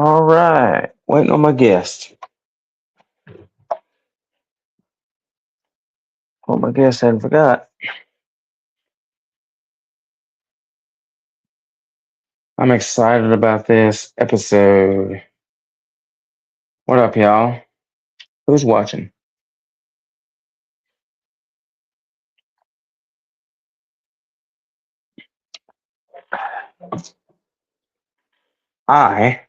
All right. Waiting on my guest. Oh, my guest hadn't forgot. I'm excited about this episode. What up, y'all? Who's watching? I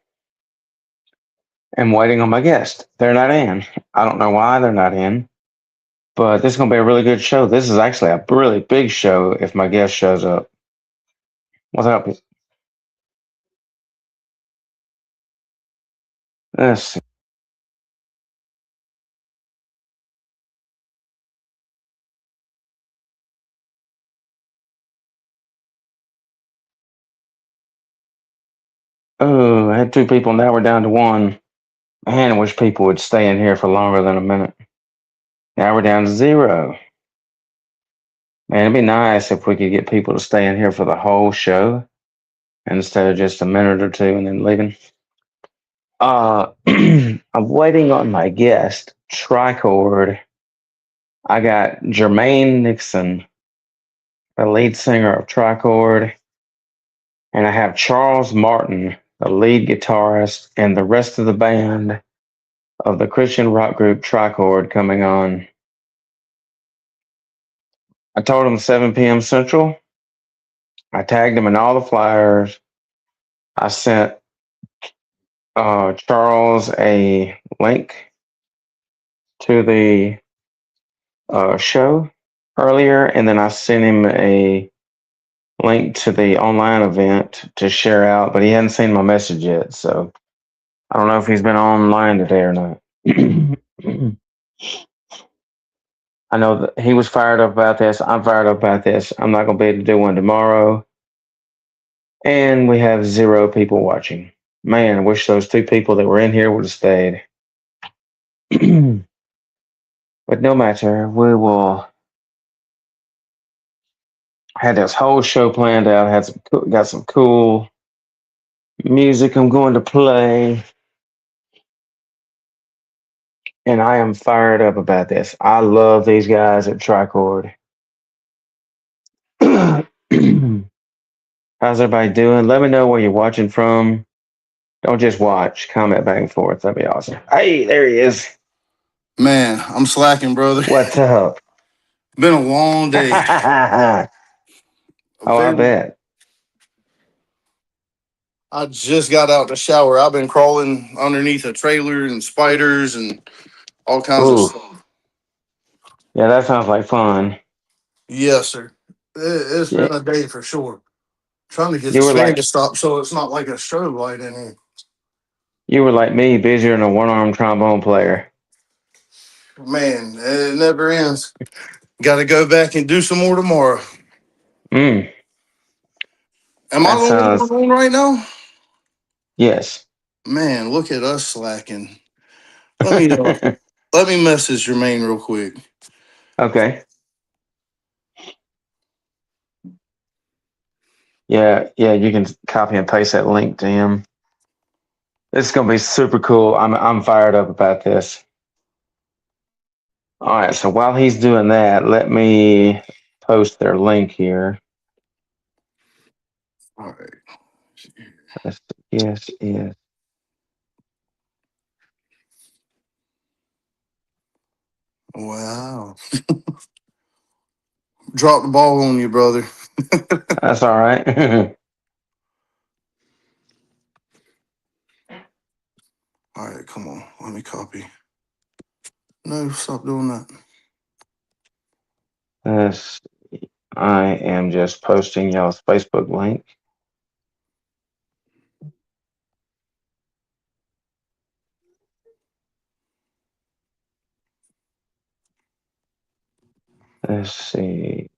am waiting on my guest. They're not in. I don't know why they're not in, but this is going to be a really good show. This is actually a really big show if my guest shows up. What's up? Let's see. Oh, I had two people. Now we're down to one. Man, I wish people would stay in here for longer than a minute. Now we're down to zero. Man, it'd be nice if we could get people to stay in here for the whole show instead of just a minute or two and then leaving. I'm waiting on my guest, Tricord. I got Jermaine Nixon, the lead singer of Tricord, and I have Charles Martin, the lead guitarist, and the rest of the band of the Christian rock group Tricord coming on. I told them 7 p.m. Central. I tagged them in all the flyers. I sent Charles a link to the show earlier, and then I sent him a link to the online event to share out, but he hadn't seen my message yet, so I don't know if he's been online today or not. I know that he was fired up about this. I'm fired up about this. I'm not going to be able to do one tomorrow. And we have 0 people watching. Man, I wish those 2 people that were in here would have stayed. But no matter, we will. Had this whole show planned out. Got some cool music I'm going to play, and I am fired up about this. I love these guys at Tricord. How's everybody doing? Let me know where you're watching from. Don't just watch. Comment back and forth. That'd be awesome. Hey, there he is. Man, I'm slacking, brother. What's up? Been a long day. Oh, I bet. I just got out the shower. I've been crawling underneath a trailer and spiders and all kinds of Ooh, stuff. yeah, that sounds like fun. Yes, sir. It's Yeah, been a day for sure. Trying to get you this were fan to like stop so it's not like a strobe light in here. you were like me, busier than a one-armed trombone player. Man, it never ends. Got to go back and do some more tomorrow. Mm, Am I that the only sounds one on right now? yes. Man, look at us slacking. Let me let me message Jermaine real quick. Okay. Yeah, yeah, you can copy and paste that link to him. It's gonna be super cool. I'm fired up about this. All right, so while he's doing that, let me post their link here. All right. Yes, yes. Wow. Drop the ball on you, brother. That's all right. All right, come on. Let me copy. No, stop doing that. Yes, I am just posting y'all's Facebook link. Let's see.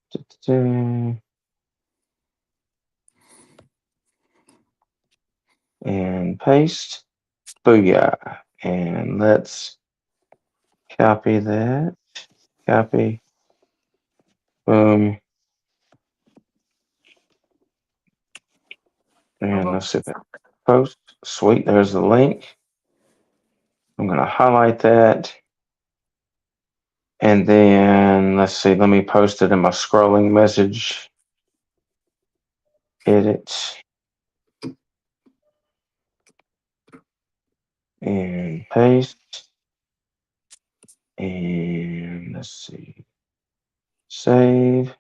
And paste. Booyah. And let's copy that. Copy. Boom. And let's see that. Post. Sweet. There's the link. I'm going to highlight that. And then let's see. Let me post it in my scrolling message. Edit. And paste. And let's see. Save.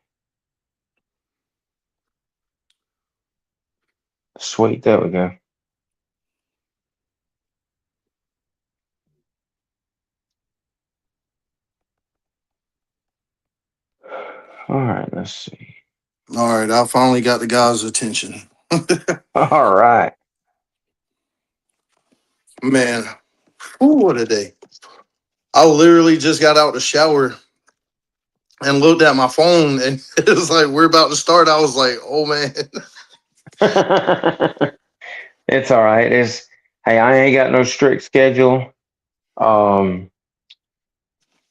Sweet. There we go. All right. Let's see. All right, I finally got the guy's attention. All right. Man, what a day. I literally just got out the shower and looked at my phone, and it was like, we're about to start. I was like, oh, man. It's all right. Hey, I ain't got no strict schedule.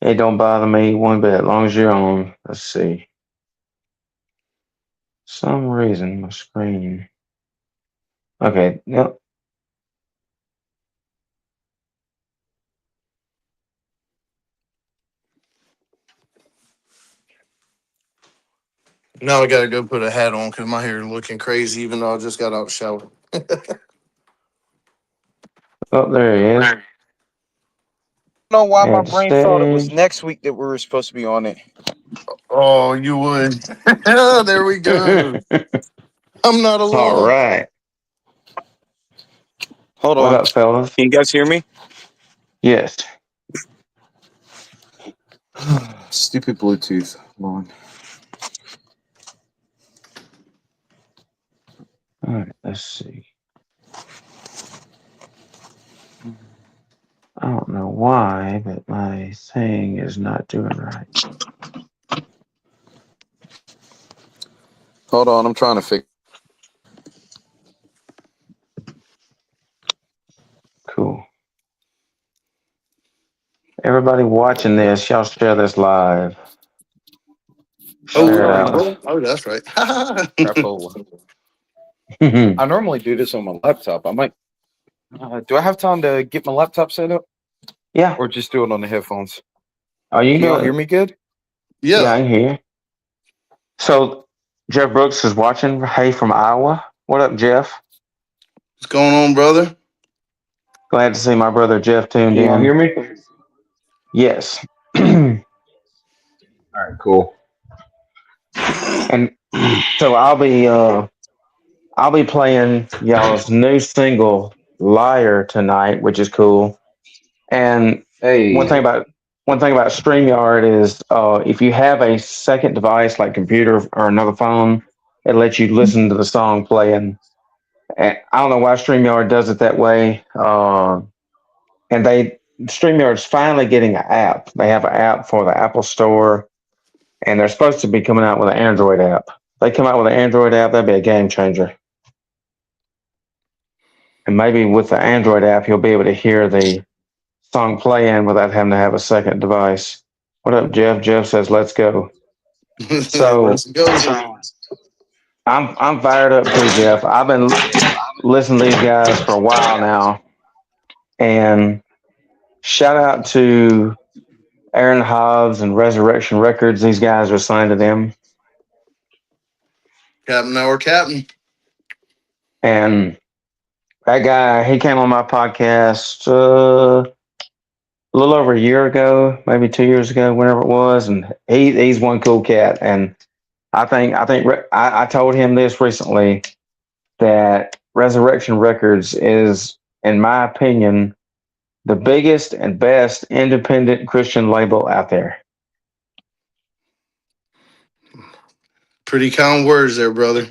It don't bother me one bit as long as you're on. Let's see. Some reason my screen. Okay. Yep. Now I got to go put a hat on because my hair is looking crazy, even though I just got out the shower. Oh, there he is. I don't know why my Add brain thought it was stage. next week that we were supposed to be on it. Oh, you would. There we go. I'm not All alone. right. Hold What on. up, fellas? Can you guys hear me? Yes. Stupid Bluetooth. Hold on. All right. Let's see. I don't know why, but my thing is not doing right. Hold on. I'm trying to fix. Cool. Everybody watching this, y'all share this live. Share it out. Oh, that's right. Crapola. I normally do this on my laptop. I might. Do I have time to get my laptop set up, Yeah. or just do it on the headphones? Are you Can y'all good? hear me good? Yeah, I Yeah. can hear you. So Jeff Brooks is watching. Hey, from Iowa. What up, Jeff? What's going on, brother? Glad to see my brother Jeff tuned Can y'all in. hear me? Yes. All right. Cool. And so I'll be playing y'all's new single "Liar" tonight, which is cool. And one Hey. thing about StreamYard is if you have a second device like computer or another phone, it lets you listen to the song playing. And I don't know why StreamYard does it that way. And StreamYard's finally getting an app. They have an app for the Apple Store, and they're supposed to be coming out with an Android app. If they come out with an Android app, that'd be a game changer. And maybe with the Android app, you'll be able to hear the song playing without having to have a second device. What up, Jeff? Jeff says, "Let's go." So Let's go. I'm fired up too, Jeff. I've been listening to these guys for a while now, and shout out to Aaron Hobbs and Resurrection Records. These guys are signed to them, Captain our captain. and that guy he came on my podcast a little over a year ago, maybe 2 years ago, whenever it was, and he's one cool cat. And I told him this recently that Resurrection Records is, in my opinion, the biggest and best independent Christian label out there. Pretty kind words there, brother.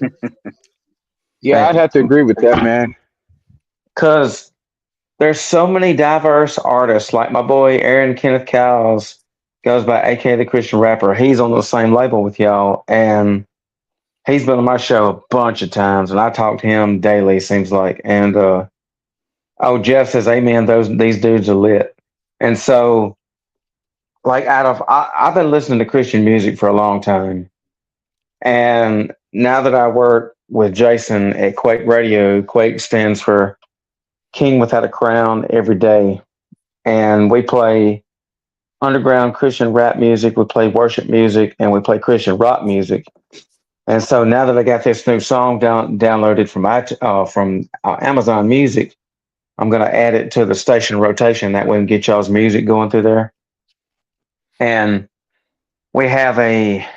Yeah, I'd have to agree with that, man. Because there's so many diverse artists, like my boy Aaron Kenneth Cowles goes by AK the Christian Rapper. He's on the same label with y'all, and he's been on my show a bunch of times, and I talk to him daily, seems like. And Jeff says, "Amen. These dudes are lit." And so, like, I've been listening to Christian music for a long time, and now that I work with Jason at Quake Radio, Quake stands for King Without a Crown every day. And we play underground Christian rap music, we play worship music, and we play Christian rock music. And so now that I got this new song downloaded from Amazon Music, I'm going to add it to the station rotation. That way we can get y'all's music going through there. And we have a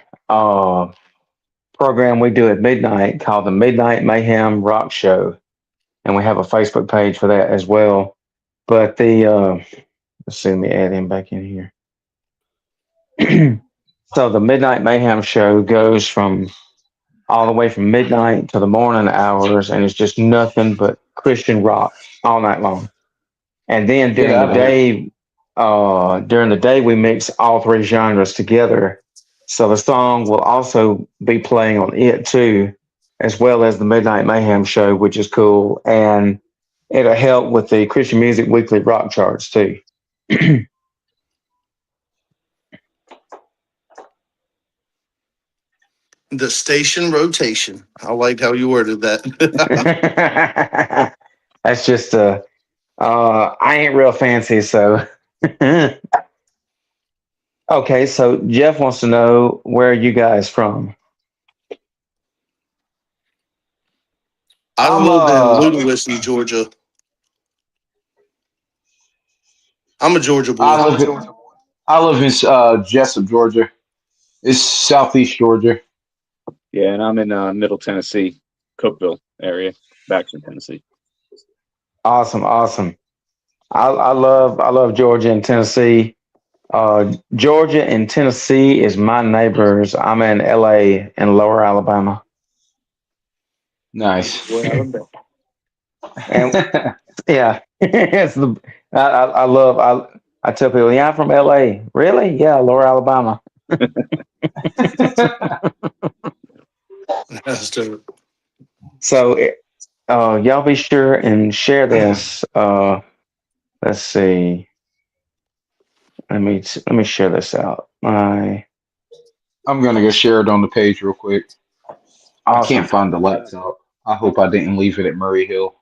program we do at midnight called the Midnight Mayhem Rock Show. And we have a Facebook page for that as well. But let's see, let me add him back in here. So the Midnight Mayhem Show goes from all the way from midnight to the morning hours, and it's just nothing but Christian rock all night long. And then during the day, we mix all three genres together. So the song will also be playing on it too, as well as the Midnight Mayhem Show, which is cool. And it'll help with the Christian Music Weekly Rock Charts too. The station rotation. I like how you worded that. That's just I ain't real fancy, so. Okay, so Jeff wants to know, where are you guys from? I live in Ludwig, Georgia. I'm a Georgia boy. I live in Jessup, Georgia. It's southeast Georgia. Yeah, and I'm in Middle Tennessee, Cookeville area, Baxter, Tennessee. Awesome. I love Georgia and Tennessee. Georgia and Tennessee is my neighbors. I'm in LA in Lower Alabama. Nice. And yeah, it's I tell people, yeah, I'm from LA. Really? Yeah, Lower Alabama. That's true. So y'all be sure and share this. Let's see. Let me share this out. I'm gonna go share it on the page real quick. Awesome. I can't find the laptop. I hope I didn't leave it at Murray Hill.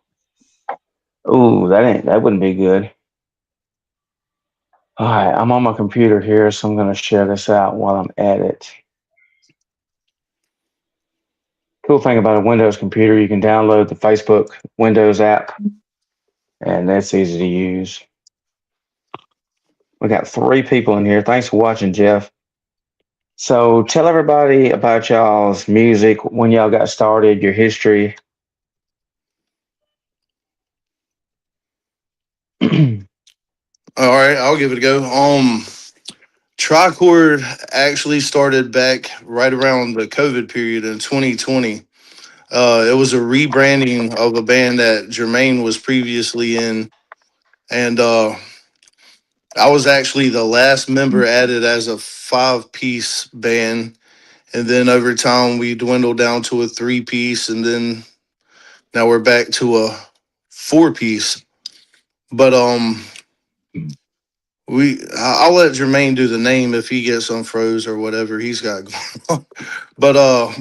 Ooh, that wouldn't be good. All right, I'm on my computer here, so I'm gonna share this out while I'm at it. Cool thing about a Windows computer, you can download the Facebook Windows app, and that's easy to use. We got 3 people in here. Thanks for watching, Jeff. So tell everybody about y'all's music, when y'all got started, your history. All right, I'll give it a go. Tricord actually started back right around the COVID period in 2020. It was a rebranding of a band that Jermaine was previously in, and I was actually the last member added as a 5-piece band, and then over time we dwindled down to a 3-piece, and then now we're back to a 4-piece. But I'll let Jermaine do the name if he gets unfroze or whatever he's got going on. But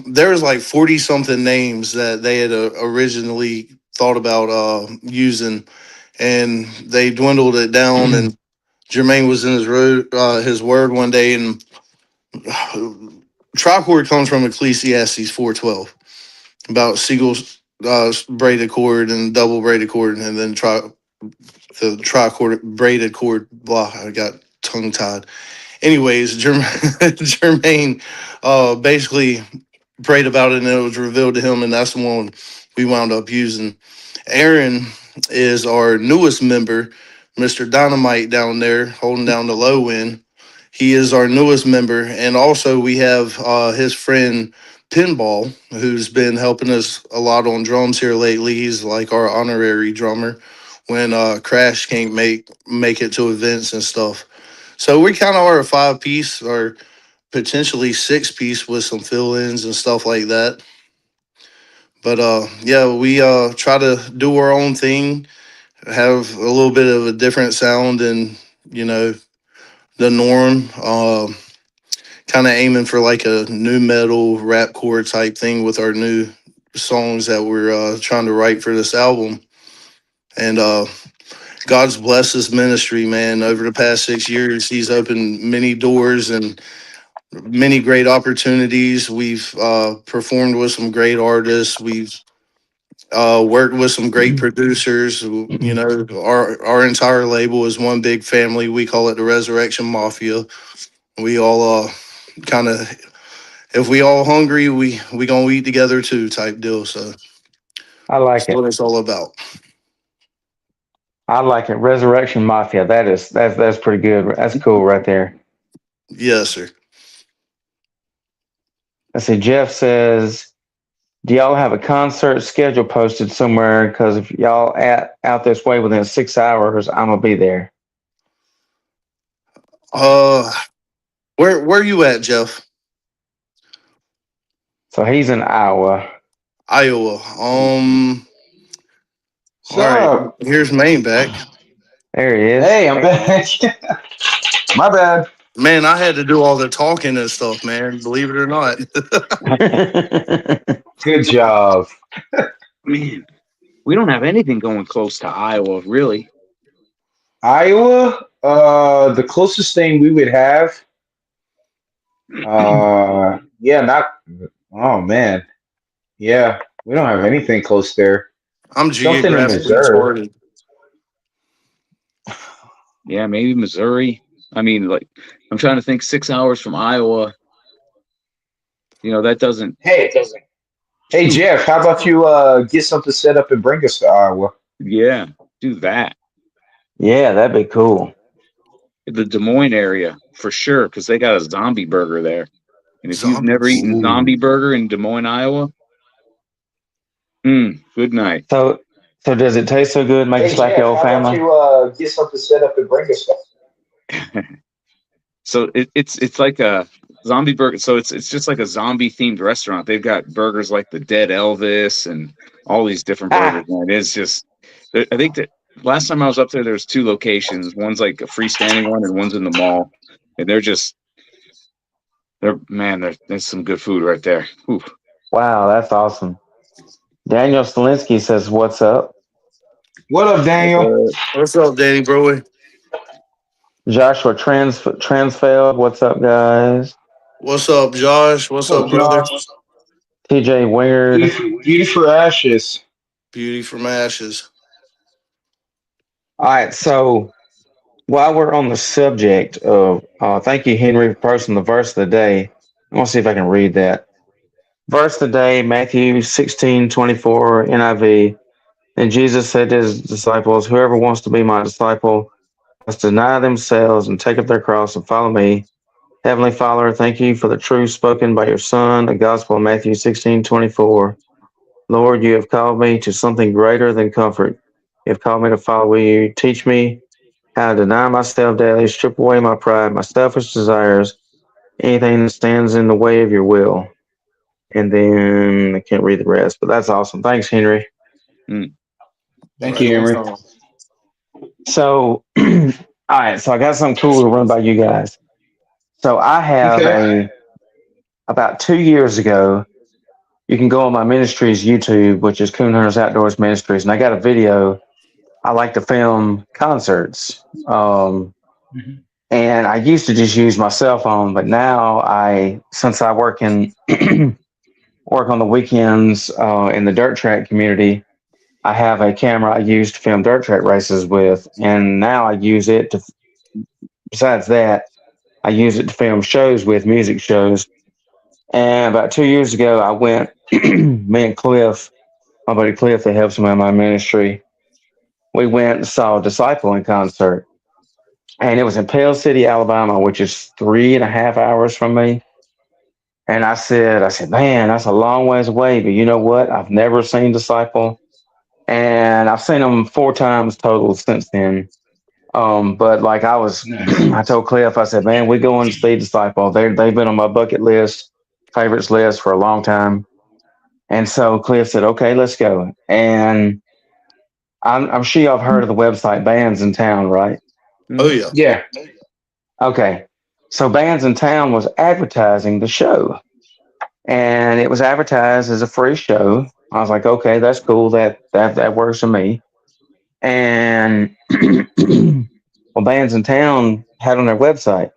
there's like 40 something names that they had originally thought about using, and they dwindled it down. And Jermaine was in his word one day, and tricord comes from Ecclesiastes 4:12 about seagulls, braided cord and double braided cord, and then the tricord braided cord. Blah, I got tongue tied. Anyways, Jermaine basically prayed about it, and it was revealed to him, and that's the one we wound up using. Aaron is our newest member, Mr. Dynamite down there holding down the low end. He is our newest member, and also we have his friend Pinball, who's been helping us a lot on drums here lately. He's like our honorary drummer when Crash can't make it to events and stuff. So we kind of are a 5-piece or potentially 6-piece with some fill-ins and stuff like that. But yeah, we try to do our own thing, have a little bit of a different sound than the norm. kind of aiming for like a new metal rapcore type thing with our new songs that we're trying to write for this album. And God's blessed this ministry, man. Over the past 6 years, He's opened many doors and many great opportunities. We've performed with some great artists. We've worked with some great producers. You know, our entire label is one big family. We call it the Resurrection Mafia. We all kind of, if we all hungry, we gonna eat together too, type deal. So I like that's what it. it's all about. I like it. Resurrection Mafia. That's pretty good. That's cool right there. Yes, sir. Let's see. Jeff says, "Do y'all have a concert schedule posted somewhere? Because if y'all out this way within 6 hours, I'm gonna be there." Where you at, Jeff? So he's in Iowa. Iowa. What's All right. up? Here's Maine back. There he is. Hey, I'm back. My bad. Man, I had to do all the talking and stuff, man. Believe it or not. Good job. Man, we don't have anything going close to Iowa, really. Iowa, the closest thing we would have, yeah, not, oh man. Yeah, we don't have anything close there. I'm Something in geographically Missouri. retarded. Yeah, maybe Missouri. I mean, like, I'm trying to think 6 hours from Iowa. You know, that doesn't. Hey, Jeff, how about you get something set up and bring us to Iowa? Yeah, do that. Yeah, that'd be cool. The Des Moines area for sure, because they got a zombie burger there. And if you've never Zombies. eaten zombie burger in Des Moines, Iowa, good night. So does it taste so good? Makes you like your old family? How about you get something set up and bring us? So it's like a zombie burger. So it's just like a zombie themed restaurant. They've got burgers like the Dead Elvis and all these different burgers. Man, it's just, I think that last time I was up there, there's 2 locations. One's like a freestanding one, and one's in the mall. And there's some good food right there. Ooh. Wow, that's awesome. Daniel Stalinsky says, "What's up?" What up, Daniel? What's up, Danny Broy? Joshua Transfeld, "What's up, guys?" What's up, Josh? What's up, brother? TJ Weird. Beauty for ashes. Beauty from ashes. All right, so while we're on the subject of, thank you, Henry, for posting the verse of the day. I want to see if I can read that. Verse of the day, Matthew 16:24, NIV. And Jesus said to his disciples, "Whoever wants to be my disciple must deny themselves and take up their cross and follow me." Heavenly Father, thank you for the truth spoken by your Son, the gospel of Matthew 16:24. Lord, you have called me to something greater than comfort. You have called me to follow you. Teach me how to deny myself daily, strip away my pride, my selfish desires, anything that stands in the way of your will. And then I can't read the rest, but that's awesome. Thanks, Henry. Thank you, Henry. So, all right. So I got something cool to run by you guys. So I have about 2 years ago, you can go on my ministry's YouTube, which is Coon Hunters Outdoors Ministries, and I got a video. I like to film concerts. And I used to just use my cell phone, but now since I work work on the weekends in the dirt track community, I have a camera I use to film dirt track races with, and now I use it to. Besides that, I use it to film shows with, music shows. And about 2 years ago, I went. Me and Cliff, my buddy Cliff, that helps me in my ministry, we went and saw a Disciple in concert. And it was in Pale City, Alabama, which is 3.5 hours from me. And I said, man, that's a long ways away. But you know what? I've never seen Disciple. And I've seen them 4 times total since then. But like I told Cliff, I said, man, we going to see Disciple. They've been on my bucket list, favorites list for a long time. And so Cliff said, okay, let's go. And I'm sure y'all have heard of the website Bands in Town, right? Oh, yeah. Yeah. Okay. So Bands in Town was advertising the show, and it was advertised as a free show. I was like, okay, that's cool. That works for me. And well, Bands in Town had on their website,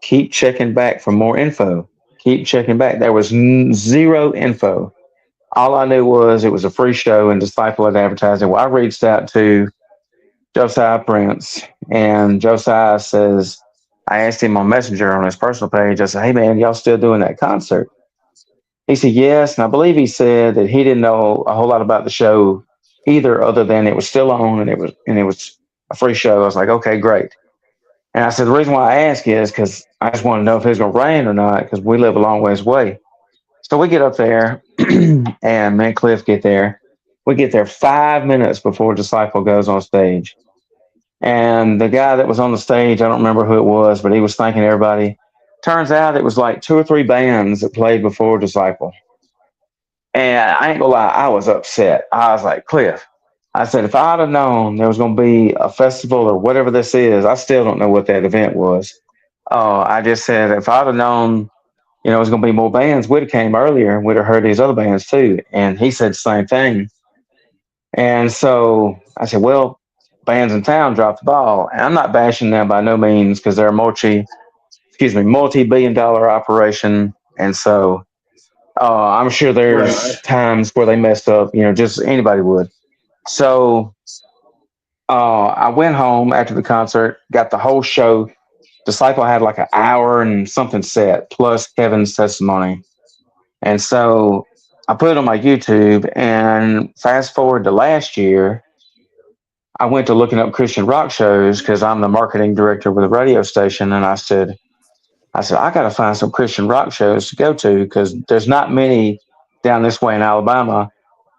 keep checking back for more info. Keep checking back. There was zero info. All I knew was it was a free show and Disciple had advertised it. Well, I reached out to Josiah Prince, and Josiah says, I asked him on Messenger on his personal page, I said, hey man, y'all still doing that concert? He said, yes. And I believe he said that he didn't know a whole lot about the show either, other than it was still on and it was a free show. I was like, okay, great. And I said, the reason why I ask is because I just want to know if it's going to rain or not, because we live a long ways away. So we get up there, and me and Cliff get there. We get there 5 minutes before Disciple goes on stage. And the guy that was on the stage, I don't remember who it was, but he was thanking everybody. Turns out it was like 2 or 3 bands that played before Disciple. And I ain't gonna lie, I was upset. I was like, Cliff, I said, if I'd have known there was gonna be a festival or whatever this is, I still don't know what that event was. I just said, if I'd have known, it was gonna be more bands, we'd have came earlier and we'd have heard these other bands too. And he said the same thing. And so I said, well, Bands in Town dropped the ball. And I'm not bashing them by no means because they're a multi-billion-dollar operation. And so I'm sure there's times where they messed up, just anybody would. So I went home after the concert, got the whole show. Disciple had like an hour and something set, plus Kevin's testimony. And so I put it on my YouTube, and fast forward to last year, I went to looking up Christian rock shows because I'm the marketing director with a radio station. And I said, I got to find some Christian rock shows to go to because there's not many down this way in Alabama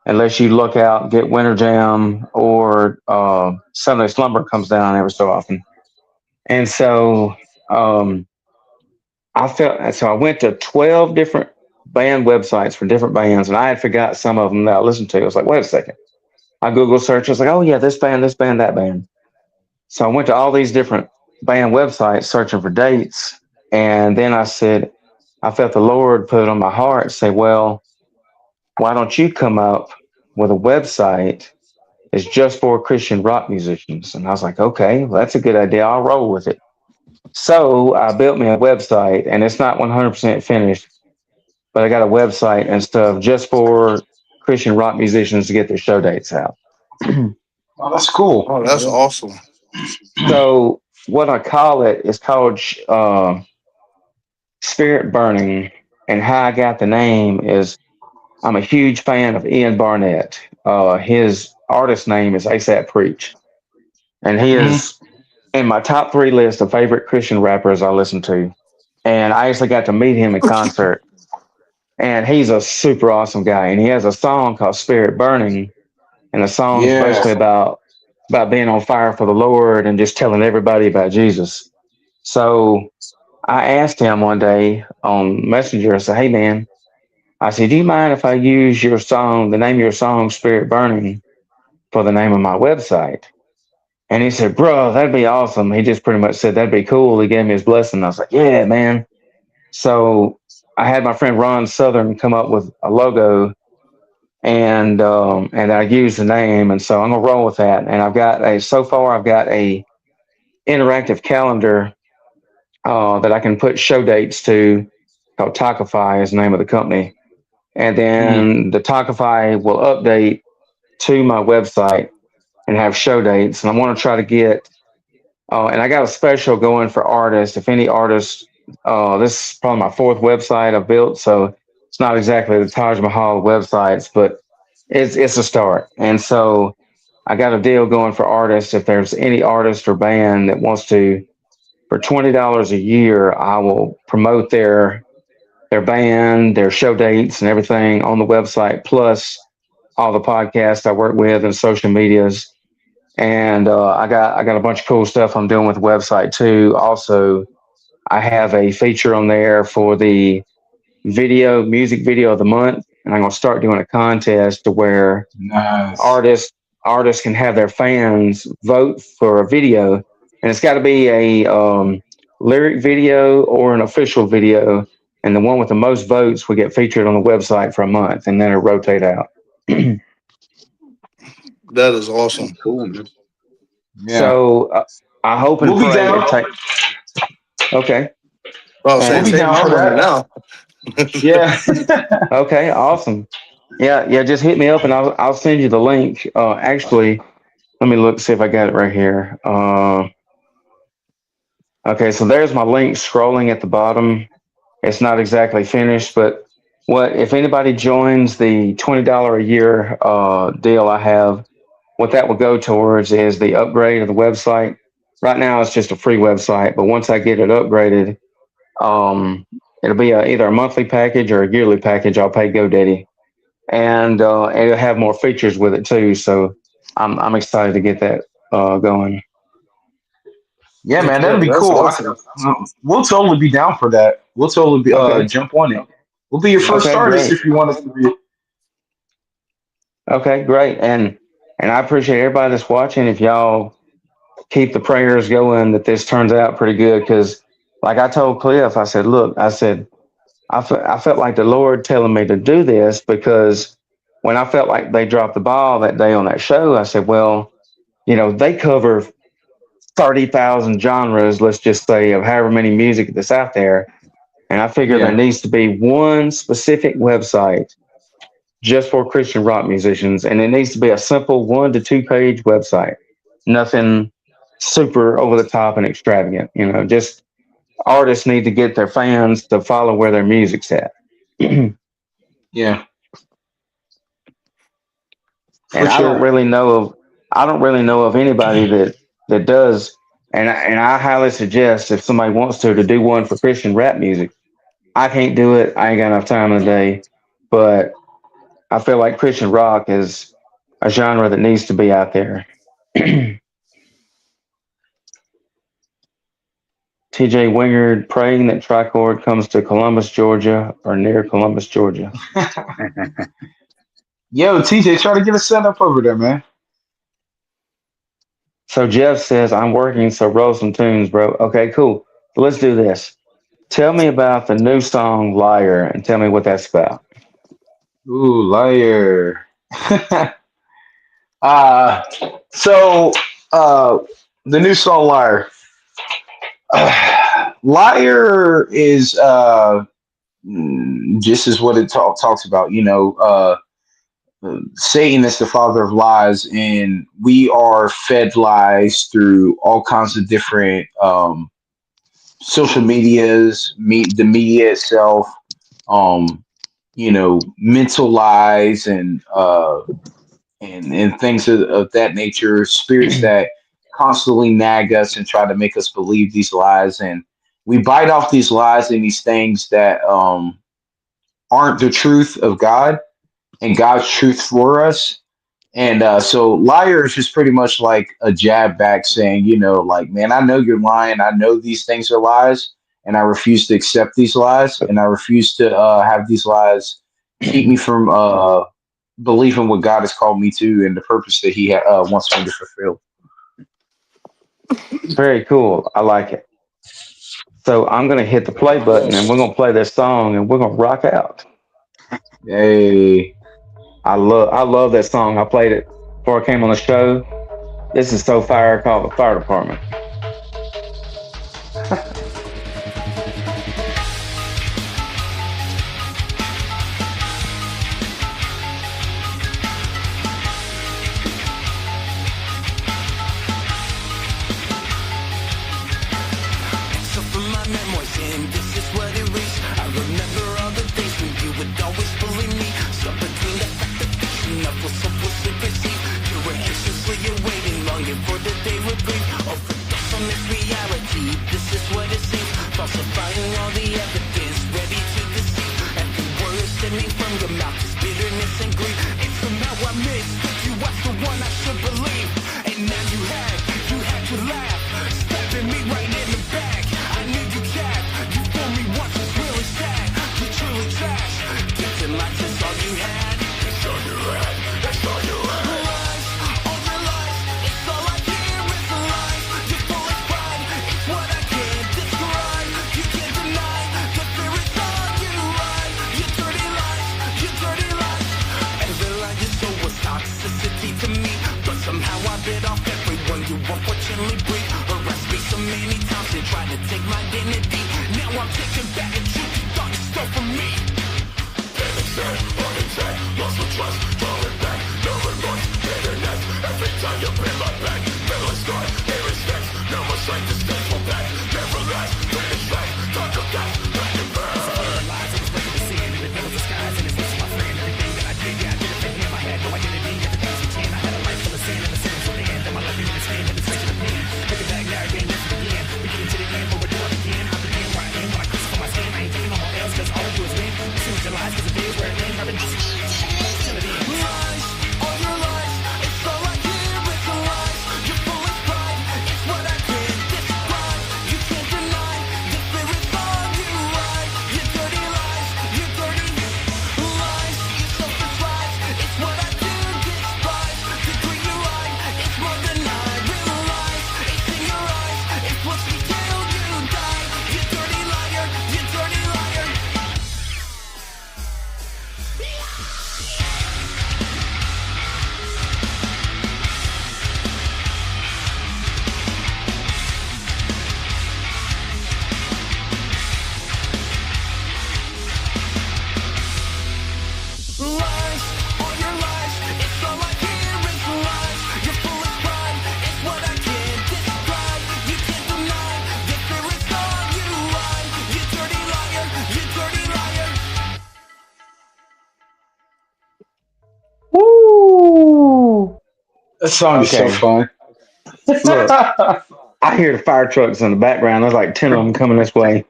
unless you look out and get Winter Jam or Sunday Slumber comes down every so often. And so I went to 12 different band websites for different bands, and I had forgot some of them that I listened to. I was like, wait a second. I Google search. I was like, oh yeah, this band, that band. So I went to all these different band websites searching for dates. And then I said, I felt the Lord put it on my heart, say, well, why don't you come up with a website that's just for Christian rock musicians? And I was like, okay, well, that's a good idea. I'll roll with it. So I built me a website, and it's not 100% finished, but I got a website and stuff just for Christian rock musicians to get their show dates out. Oh, that's cool. Oh, that's awesome. So what I call it is called Spirit Burning. And how I got the name is I'm a huge fan of Ian Barnett. His artist name is ASAP Preach. And he is in my top 3 list of favorite Christian rappers I listen to. And I actually got to meet him in concert. And he's a super awesome guy. And he has a song called Spirit Burning. And the song's basically about being on fire for the Lord and just telling everybody about Jesus. So I asked him one day on Messenger, I said, hey man, I said, do you mind if I use your song, the name of your song, Spirit Burning, for the name of my website? And he said, bro, that'd be awesome. He just pretty much said, that'd be cool. He gave me his blessing. I was like, yeah, man. So I had my friend Ron Southern come up with a logo, and I used the name. And so I'm going to roll with that. And I've got a interactive calendar that I can put show dates to, called Talkify is the name of the company. And then the Talkify will update to my website and have show dates. And I want to try to get, and I got a special going for artists. If any artists, this is probably my 4th website I've built, so it's not exactly the Taj Mahal websites, but it's a start. And so I got a deal going for artists. If there's any artist or band that wants to, for $20 a year, I will promote their band, their show dates, and everything on the website, plus all the podcasts I work with and social medias. And I got a bunch of cool stuff I'm doing with the website too. Also, I have a feature on there for the music video of the month, and I'm going to start doing a contest to where artists can have their fans vote for a video, and it's got to be a lyric video or an official video, and the one with the most votes will get featured on the website for a month, and then it'll rotate out. That is awesome. Cool, man. Yeah. So I hope and We'll be pray down. it take. Okay. Well, And- saying We'll be save down my for money that. now. Yeah. Okay. Awesome. Yeah. Just hit me up, and I'll send you the link. Actually, let me look see if I got it right here. Okay. So there's my link scrolling at the bottom. It's not exactly finished, but what if anybody joins the $20 a year deal I have? What that will go towards is the upgrade of the website. Right now, it's just a free website, but once I get it upgraded, it'll be either a monthly package or a yearly package. I'll pay GoDaddy, and it'll have more features with it too. So I'm excited to get that going. Yeah, man, that'd be That's cool. awesome. We'll totally be down for that. We'll totally be, Okay. jump on it. We'll be your first Okay, artist great. if you want us to be. Okay, great, and I appreciate everybody that's watching. If y'all keep the prayers going that this turns out pretty good, because like I told Cliff, I said, look, I said I felt like the Lord telling me to do this, because when I felt like they dropped the ball that day on that show, I said, well, they cover 30,000 genres, let's just say, of however many music that's out there. And I figure there Yeah. needs to be one specific website just for Christian rock musicians. And it needs to be a simple 1 to 2 page website. Nothing super over the top and extravagant. Just artists need to get their fans to follow where their music's at. Yeah. And I don't really know of anybody that does. And I highly suggest, if somebody wants to do one for Christian rap music. I can't do it. I ain't got enough time in the day. But I feel like Christian rock is a genre that needs to be out there. TJ Wingard praying that Tricord comes to Columbus, Georgia, or near Columbus, Georgia. Yo, TJ, try to get a setup over there, man. So Jeff says, I'm working, so roll some tunes, bro. Okay, cool. So let's do this. Tell me about the new song Liar, and tell me what that's about. Ooh, liar. uh so the new song Liar. Liar is just as what it talks about, Satan is the father of lies, and we are fed lies through all kinds of different social medias, the media itself, mental lies and things of that nature, spirits that constantly nag us and try to make us believe these lies, and we bite off these lies and these things that aren't the truth of God and God's truth for us. And so liar is just pretty much like a jab back saying, like, man, I know you're lying. I know these things are lies, and I refuse to accept these lies, and I refuse to have these lies keep me from believing what God has called me to and the purpose that He wants me to fulfill. Very cool. I like it. So I'm going to hit the play button, and we're going to play this song, and we're going to rock out. Hey. I love that song. I played it before I came on the show. This is so fire, called The Fire Department. It's all I hear is lies. You're full of pride. It's what I can't describe. bit off everyone you unfortunately breathe. Harassed me so many times and tried to take my identity. Now I'm taking back the truth you thought you stole from me. Panic set, heart attack, lost the trust, drawing back, no remorse, bitterness. Every time you pin my back, feel a scar, here is next. No more strength to stay for back, never last, finish fast, talk of that, back and burn. Lies, I was breaking the sin, and it knows the skies, and it's this my friend. Everything that I did, yeah, I did it for him. I had no identity, everything's pretend. I had a life full of sin, and the sin was the end. And my life in his hand, and it's such a pain. Take it back now, again, this again. We get into the end, but we're doing it again. I begin where I am, when I crucify my skin. I ain't taking no more L's, cause all I do is win. As soon as your lies, cause it is where it ends. I've been till it ends. Lies, all your lies, it's all I hear, it's a lie. You're full of pride, it's what I can't describe. You can't deny, the spirit's on you, right? Your dirty lies, your dirty lies, your selfish lies, it's what I do despise. The greed you hide, it's more than I realize. It's in your eyes, it's what's till you die. You dirty liar, you dirty liar. Lies, all your lies, it's all I hear is lies. You're full of pride, it's what I can't describe. You can't deny, the spirit's on you, right? You dirty liar, you dirty liar. Woo! That song is so Okay. fun. Look, I hear the fire trucks in the background. There's like 10 of them coming this way.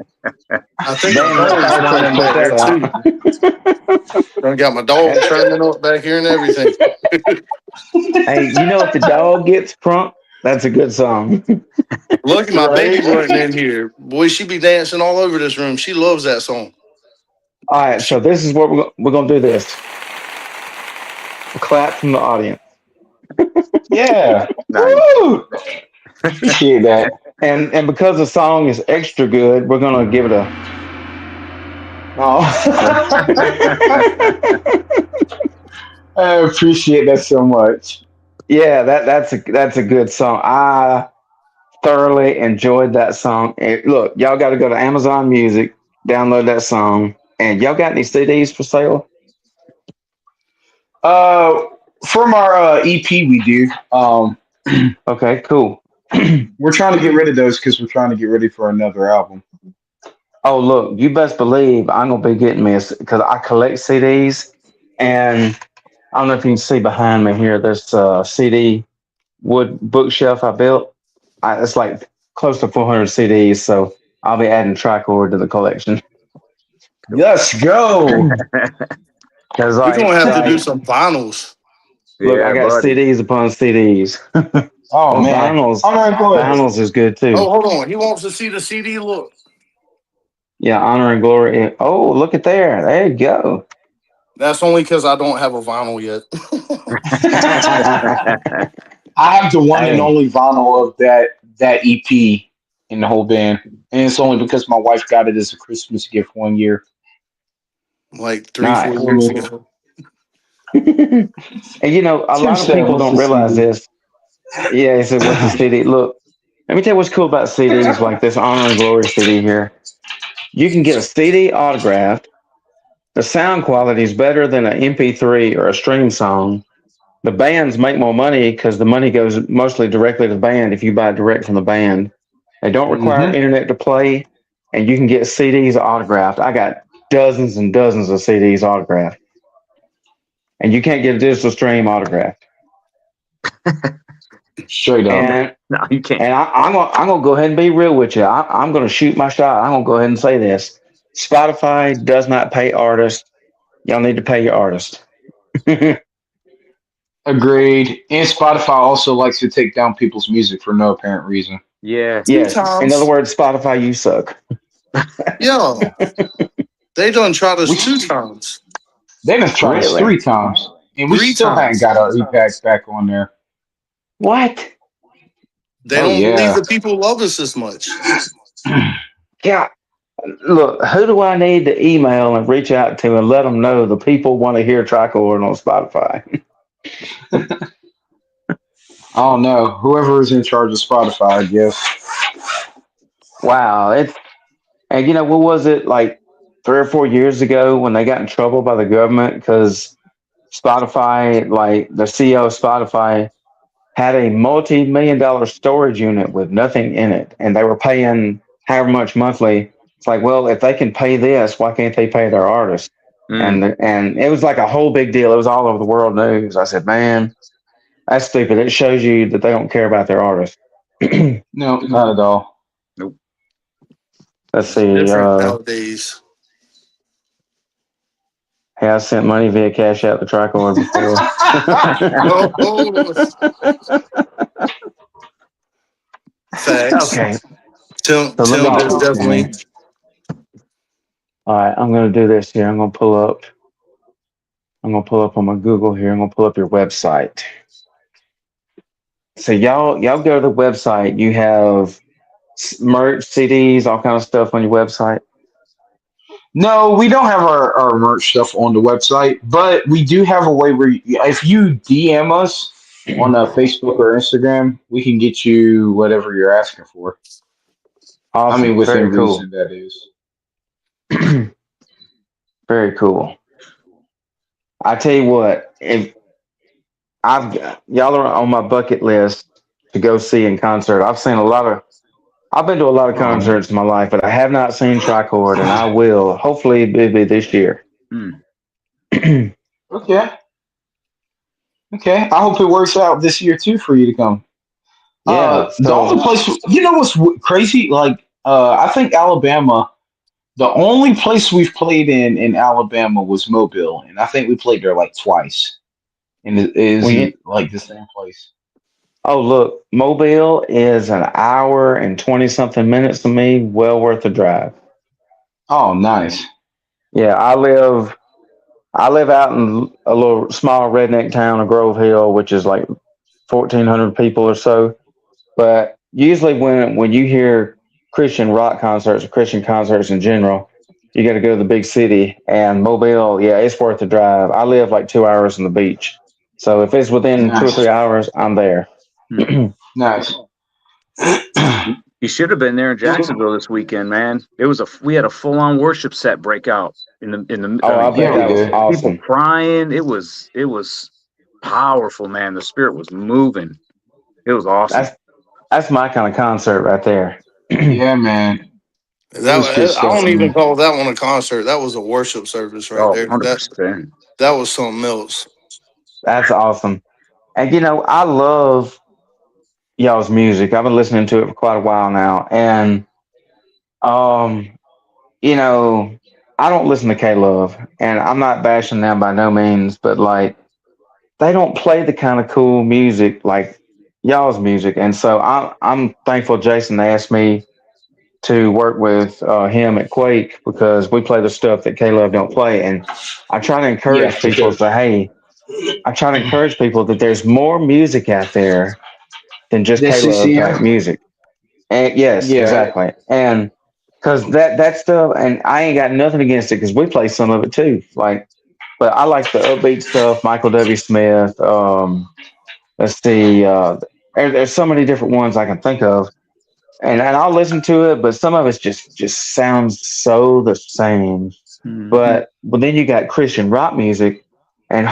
I think Damn, the that fire dog's truck running put back there that too. I got my dog turning up back here and everything. out. Hey, you know if the dog gets crunk, that's a good song. Look, my Right. baby running in here. Boy, she be dancing all over this room. She loves that song. All right, so this is what we're gonna do. This a clap from the audience, Yeah. Nice. Woo! Appreciate that. and because the song is extra good, we're gonna give it a. Oh. I appreciate that so much. Yeah, that's a good song. I thoroughly enjoyed that song. And look, y'all got to go to Amazon Music, download that song. And y'all got any CDs for sale? Uh, from our EP, we do. Okay, cool. We're trying to get rid of those because we're trying to get ready for another album. Oh, look, you best believe I'm gonna be getting this because I collect CDs, and I don't know if you can see behind me here. There's a CD wood bookshelf I built. It's like close to 400 CDs, so I'll be adding Tricord to the collection. Let's go. Because We're gonna have to do like, some vinyls. look, I got buddy. CDs upon CDs. Oh Well, man. vinyls, All right, go ahead. vinyls is good too. Oh, hold on. He wants to see the CD. Look, Yeah, honor and glory. Oh, look at there. There you go. that's only because I don't have a vinyl yet. I have the one and Hey. only vinyl of that EP in the whole band, and it's only because my wife got it as a Christmas gift one year. Like 3, Nice. 4 years ago. And you know, a Tim lot of said, people "What's don't the realize CD?" this. Yeah, he said, "What's the CD?" Look, let me tell you what's cool about CDs like this Honor and Glory CD here. You can get a CD autographed. The sound quality is better than an MP3 or a stream song. The bands make more money because the money goes mostly directly to the band if you buy direct from the band. They don't require Mhm. internet to play, and you can get CDs autographed. I got dozens and dozens of CDs autographed, and you can't get a digital stream autographed. Straight up. And No, you can't. and I'm gonna go ahead and be real with you. I'm gonna shoot my shot. I'm gonna go ahead and say this: Spotify does not pay artists. Y'all need to pay your artists. Agreed. And Spotify also likes to take down people's music for no apparent reason. Yeah. Yes. In times. other words, Spotify, you suck. Yeah. They done tried us We- 2 times. They done tried us Really? 3 times, and we 3 still times. haven't got our e-packs back on there. What? They Oh, don't yeah. believe the people love us this much. Yeah. Look, who do I need to email and reach out to and let them know the people want to hear Tricord on Spotify? I don't know. Whoever is in charge of Spotify, I guess. Wow, it's and what was it like 3 or 4 years ago when they got in trouble by the government because Spotify, like the CEO of Spotify, had a multi-million-dollar storage unit with nothing in it, and they were paying however much monthly. It's like, well, if they can pay this, why can't they pay their artists? Mm. And it was like a whole big deal. It was all over the world news. I said, man, that's stupid. It shows you that they don't care about their artists. No, not at all. Nope. Let's It's see. different nowadays. Hey, I sent money via Cash App to Tricord before. Oh, facts. Okay, Tim, so let Tim me. is definitely. All right, I'm gonna do this here. I'm gonna pull up. I'm gonna pull up on my Google here. I'm gonna pull up your website. So y'all go to the website. You have merch, CDs, all kind of stuff on your website. No, we don't have our merch stuff on the website, but we do have a way where if you DM us on Facebook or Instagram, we can get you whatever you're asking for. I mean, Awesome, within very cool, reason, that is. very cool. I tell you what, if y'all are on my bucket list to go see in concert. I've been to a lot of Oh, man. concerts in my life, but I have not seen Tricord, and I will. Hopefully, it'll be this year. Mm. Okay. Okay. I hope it works out this year too for you to come. Yeah. The So, only place, what's crazy? Like, I think Alabama. The only place we've played in Alabama was Mobile, and I think we played there like twice. And is when it you, like the same place? oh look, Mobile is an hour and 20 something minutes to me. Well worth the drive. Oh, nice. Yeah, I live out in a little small redneck town of Grove Hill, which is like 1,400 people or so. But usually, when you hear Christian rock concerts or Christian concerts in general, you got to go to the big city. And Mobile, yeah, it's worth the drive. I live like 2 hours from the beach, so if it's within two or Nice. 3 hours, I'm there. Mm. Nice. You should have been there in Jacksonville this weekend, man. We had a full on worship set breakout Oh, I I mean, bet Yeah, we that was did. people awesome. crying. It was powerful, man. The spirit was moving. It was awesome. That's my kind of concert right there. Yeah, man. It was good I stuff, don't even man. call that one a concert. That was a worship service right Oh, there. That 100%. that was something else. That's awesome. And I love y'all's music. I've been listening to it for quite a while now, and um, you know, I don't listen to K Love, and I'm not bashing them by no means, but like they don't play the kind of cool music like y'all's music, and so I'm thankful Jason asked me to work with him at Quake because we play the stuff that K Love don't play, and I try to Yeah, encourage for people sure. to say, hey, I try to encourage people that there's more music out there than just Then K Love type 6 music. And yes, Yeah. exactly. And because that stuff, and I ain't got nothing against it because we play some of it too. Like, but I like the upbeat stuff. Michael W. Smith. Let's see. There's so many different ones I can think of, and I'll listen to it. But some of it's just sounds so the same. Hmm. But then you got Christian rock music, and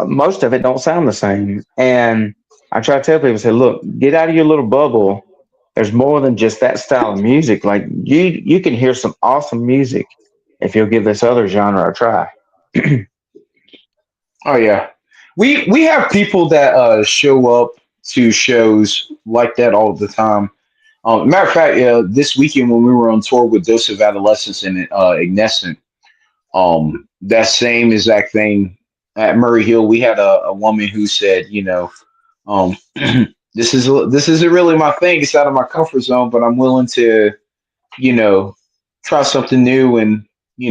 most of it don't sound the same. And I try to tell people, say, look, get out of your little bubble. There's more than just that style of music. Like you can hear some awesome music if you'll give this other genre a try. Oh, yeah. We have people that show up to shows like that all the time. Matter of fact, this weekend when we were on tour with Dose of Adolescence and Ignescent, that same exact thing at Murray Hill, we had a woman who said, um, this isn't really my thing. It's out of my comfort zone, but I'm willing to, you know, try something new and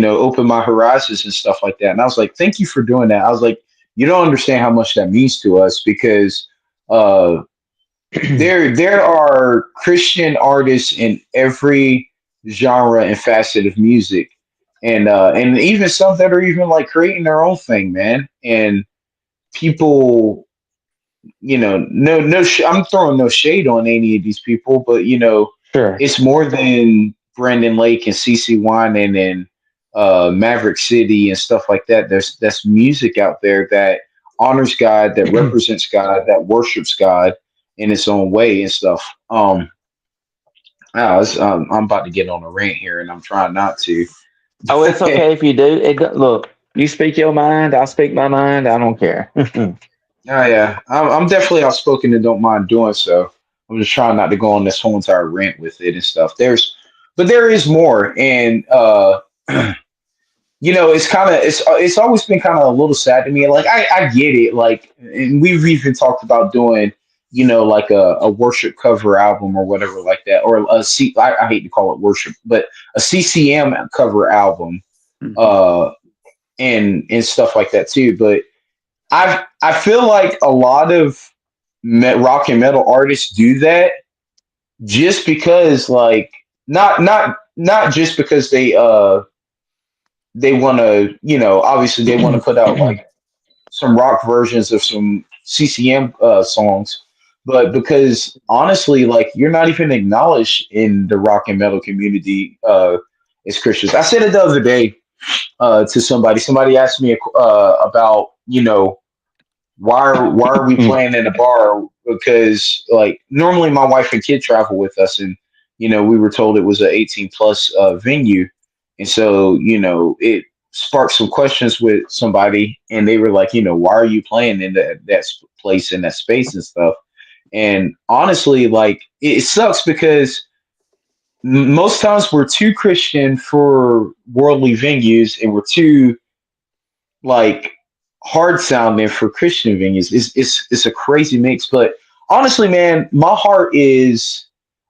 open my horizons and stuff like that. And I was like, thank you for doing that. I was like, you don't understand how much that means to us because uh, there are Christian artists in every genre and facet of music, and even some that are even like creating their own thing, man. And people I'm throwing no shade on any of these people, but Sure. it's more than Brandon Lake and CC Winan and Maverick City and stuff like that. That's music out there that honors God, that represents God, that worships God in its own way and stuff. I'm about to get on a rant here, and I'm trying not to. Oh, it's okay if you do. Look, you speak your mind, I speak my mind. I don't care. Oh yeah, I'm definitely outspoken and don't mind doing so. I'm just trying not to go on this whole entire rant with it and stuff. But there is more, and it's it's always been kind of a little sad to me. Like I get it, like, and we've even talked about doing, like a worship cover album or whatever like that, or I hate to call it worship, but a CCM cover album, Mhm. uh, and stuff like that too. But I feel like a lot of rock and metal artists do that just because, like, not just because they want to, obviously they want to put out like some rock versions of some CCM songs, but because honestly, like, you're not even acknowledged in the rock and metal community as Christians. I said it the other day to somebody. Somebody asked me about, why are we playing in a bar? Because, like, normally my wife and kid travel with us, and we were told it was a 18 plus venue, and so it sparked some questions with somebody, and they were like, why are you playing in that place, in that space and stuff? And honestly, like, it sucks because most times we're too Christian for worldly venues, and we're too, like, hard sounding for Christian venues. It's a crazy mix, but honestly, man, my heart is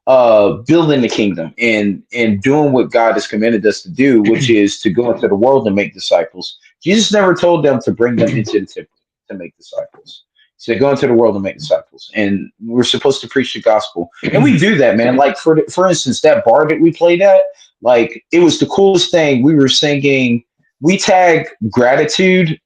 building the kingdom and doing what God has commanded us to do, which is to go into the world and make disciples. Jesus never told them to bring them into the temple to make disciples. He said, go into the world and make disciples. And we're supposed to preach the gospel. And we do that, man. Like, for instance, that bar that we played at, like, it was the coolest thing. We were singing, we tagged gratitude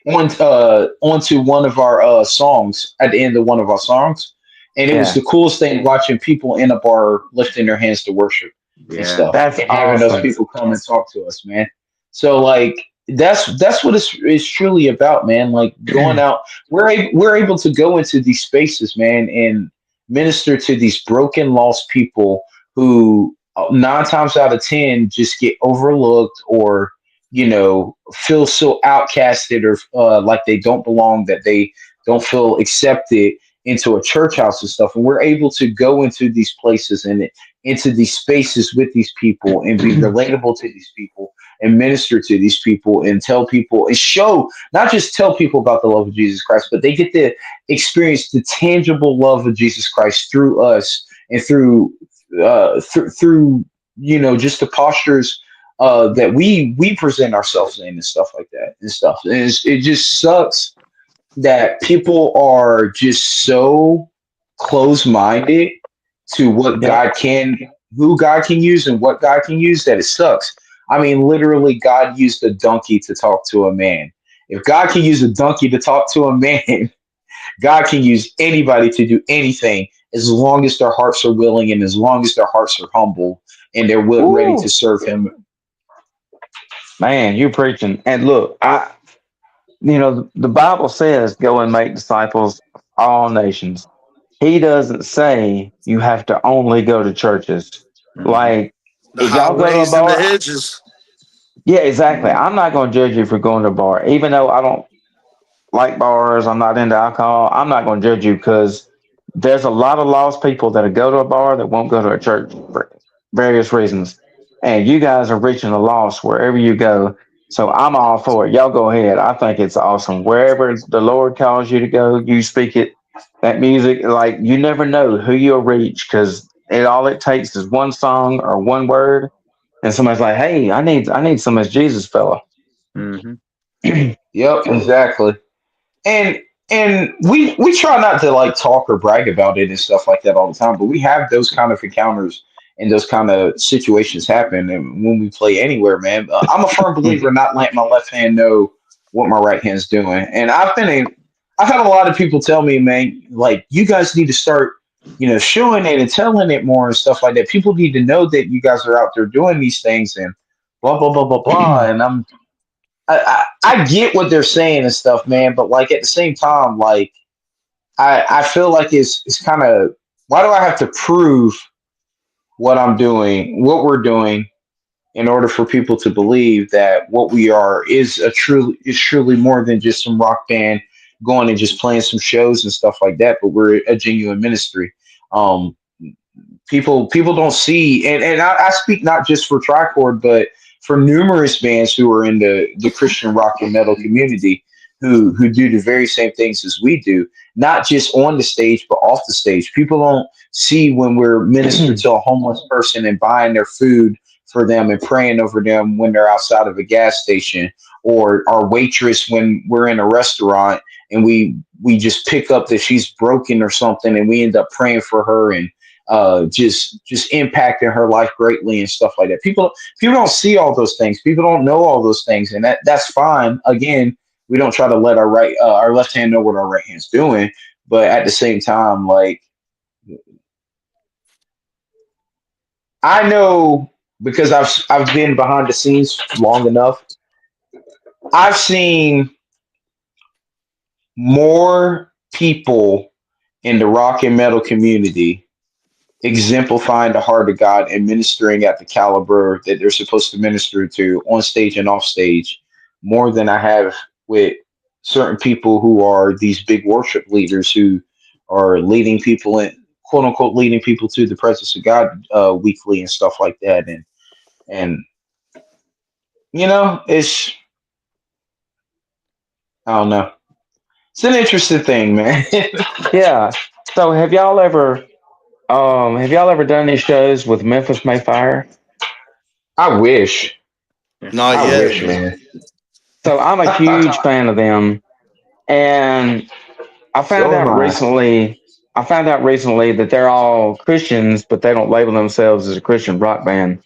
onto one of our songs at the end of one of our songs, and it was Yeah, the coolest thing watching people in a bar lifting their hands to worship and Yeah. stuff, that's and having those awesome. people come and talk to us, man. So, like, that's what it's truly about, man. Like, going out, we're able to go into these spaces, man, and minister to these broken, lost people who 9 times out of 10 just get overlooked, or feel so outcasted, or like they don't belong, that they don't feel accepted into a church house and stuff. And we're able to go into these places and into these spaces with these people and be relatable to these people and minister to these people and tell people and show, not just tell people about the love of Jesus Christ, but they get to experience the tangible love of Jesus Christ through us, and through just the postures that we present ourselves in and stuff like that and stuff. And it just sucks that people are just so close minded to what Yep. who God can use and what God can use, that it sucks. I mean, literally, God used a donkey to talk to a man. If God can use a donkey to talk to a man, God can use anybody to do anything, as long as their hearts are willing and as long as their hearts are humble and they're ready to Woo, serve Him. man, you preaching. And look, the Bible says, "Go and make disciples of all nations." He doesn't say you have to only go to churches. Mhm. Like, The if y'all go to a highways and the bar, hedges. yeah, exactly. I'm not going to judge you for going to a bar, even though I don't like bars. I'm not into alcohol. I'm not going to judge you, because there's a lot of lost people that go to a bar that won't go to a church for various reasons. And you guys are reaching the lost wherever you go. So I'm all for it. Y'all go ahead. I think it's awesome. Wherever the Lord calls you to go, you speak it. That music, like, you never know who you'll reach, because all it takes is one song or one word, and somebody's like, "Hey, I need some of this Jesus fella." Mhm. Yep, exactly. And we try not to, like, talk or brag about it and stuff like that all the time, but we have those kind of encounters and those kind of situations happen. And when we play anywhere, man, I'm a firm believer in not letting my left hand know what my right hand's doing. And I've had a lot of people tell me, man, like you guys need to start, showing it and telling it more and stuff like that. People need to know that you guys are out there doing these things and blah blah blah blah blah. And I get what they're saying and stuff, man, but like at the same time, like I feel like it's kind of, why do I have to prove what I'm doing, what we're doing, in order for people to believe that what we are is truly more than just some rock band going and just playing some shows and stuff like that, but we're a genuine ministry. Um, people don't see, and I speak not just for Tricord, but for numerous bands who are in the Christian rock and metal community who do the very same things as we do, not just on the stage but off the stage. People don't see when we're ministering to a homeless person and buying their food for them and praying over them when they're outside of a gas station, or our waitress when we're in a restaurant and we just pick up that she's broken or something and we end up praying for her and just impacting her life greatly and stuff like that. People don't see all those things. People don't know all those things, and that's fine. Again, we don't try to let our left hand know what our right hand's doing, but at the same time, like I know because I've been behind the scenes long enough. I've seen more people in the rock and metal community exemplifying the heart of God and ministering at the caliber that they're supposed to minister to on stage and off stage more than I have with certain people who are these big worship leaders who are leading people in, quote unquote, leading people to the presence of God weekly and stuff like that. And it's, I don't know. It's an interesting thing, man. Yeah. So have y'all ever done any shows with Memphis Mayfire? I wish. Not I yet. wish, man. So I'm a huge fan of them, and I found So am out I. recently. I found out recently that they're all Christians, but they don't label themselves as a Christian rock band.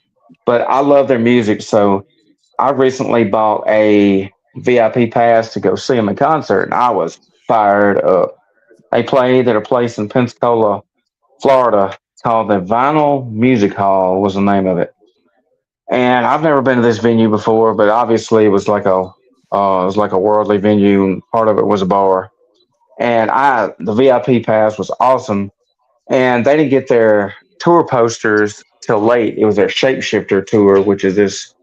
But I love their music, so I recently bought a VIP pass to go see them in concert, and I was fired up. They played at a place in Pensacola, Florida, called the Vinyl Music Hall was the name of it. And I've never been to this venue before, but obviously it was like a worldly venue, and part of it was a bar. And the VIP pass was awesome, and they didn't get their tour posters till late. It was their Shapeshifter tour, which is this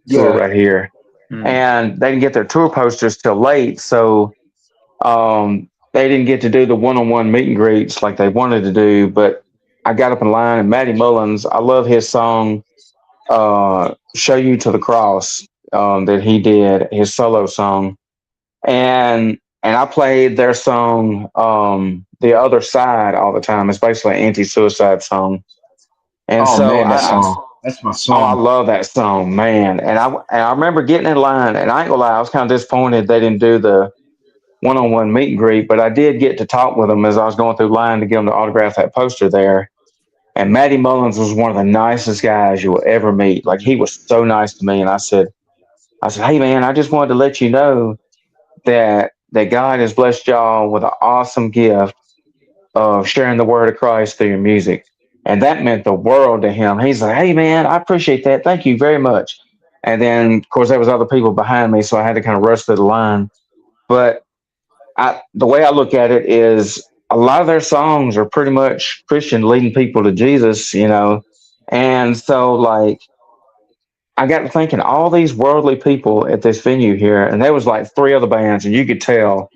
tour Yeah. right here, and they didn't get their tour posters till late, so they didn't get to do the one-on-one meet and greets like they wanted to do. But I got up in line, and Matty Mullins, I love his song, "Show You to the Cross," that he did, his solo song, and I played their song, "The Other Side," all the time. It's basically an anti-suicide song, and Oh so man, that song. That's my oh, I song. love that song, man. And I remember getting in line, and I ain't gonna lie, I was kind of disappointed they didn't do the one-on-one meet and greet, but I did get to talk with them as I was going through line to get them to autograph that poster there. And Matty Mullins was one of the nicest guys you will ever meet. Like, he was so nice to me, and I said, "Hey man, I just wanted to let you know that God has blessed y'all with an awesome gift of sharing the word of Christ through your music." And that meant the world to him. He's like, "Hey man, I appreciate that. Thank you very much." And then of course there was other people behind me, so I had to kind of rush through the line. But the way I look at it is a lot of their songs are pretty much Christian, leading people to Jesus. And so, like, I got to thinking all these worldly people at this venue here, and there was like three other bands, and you could tell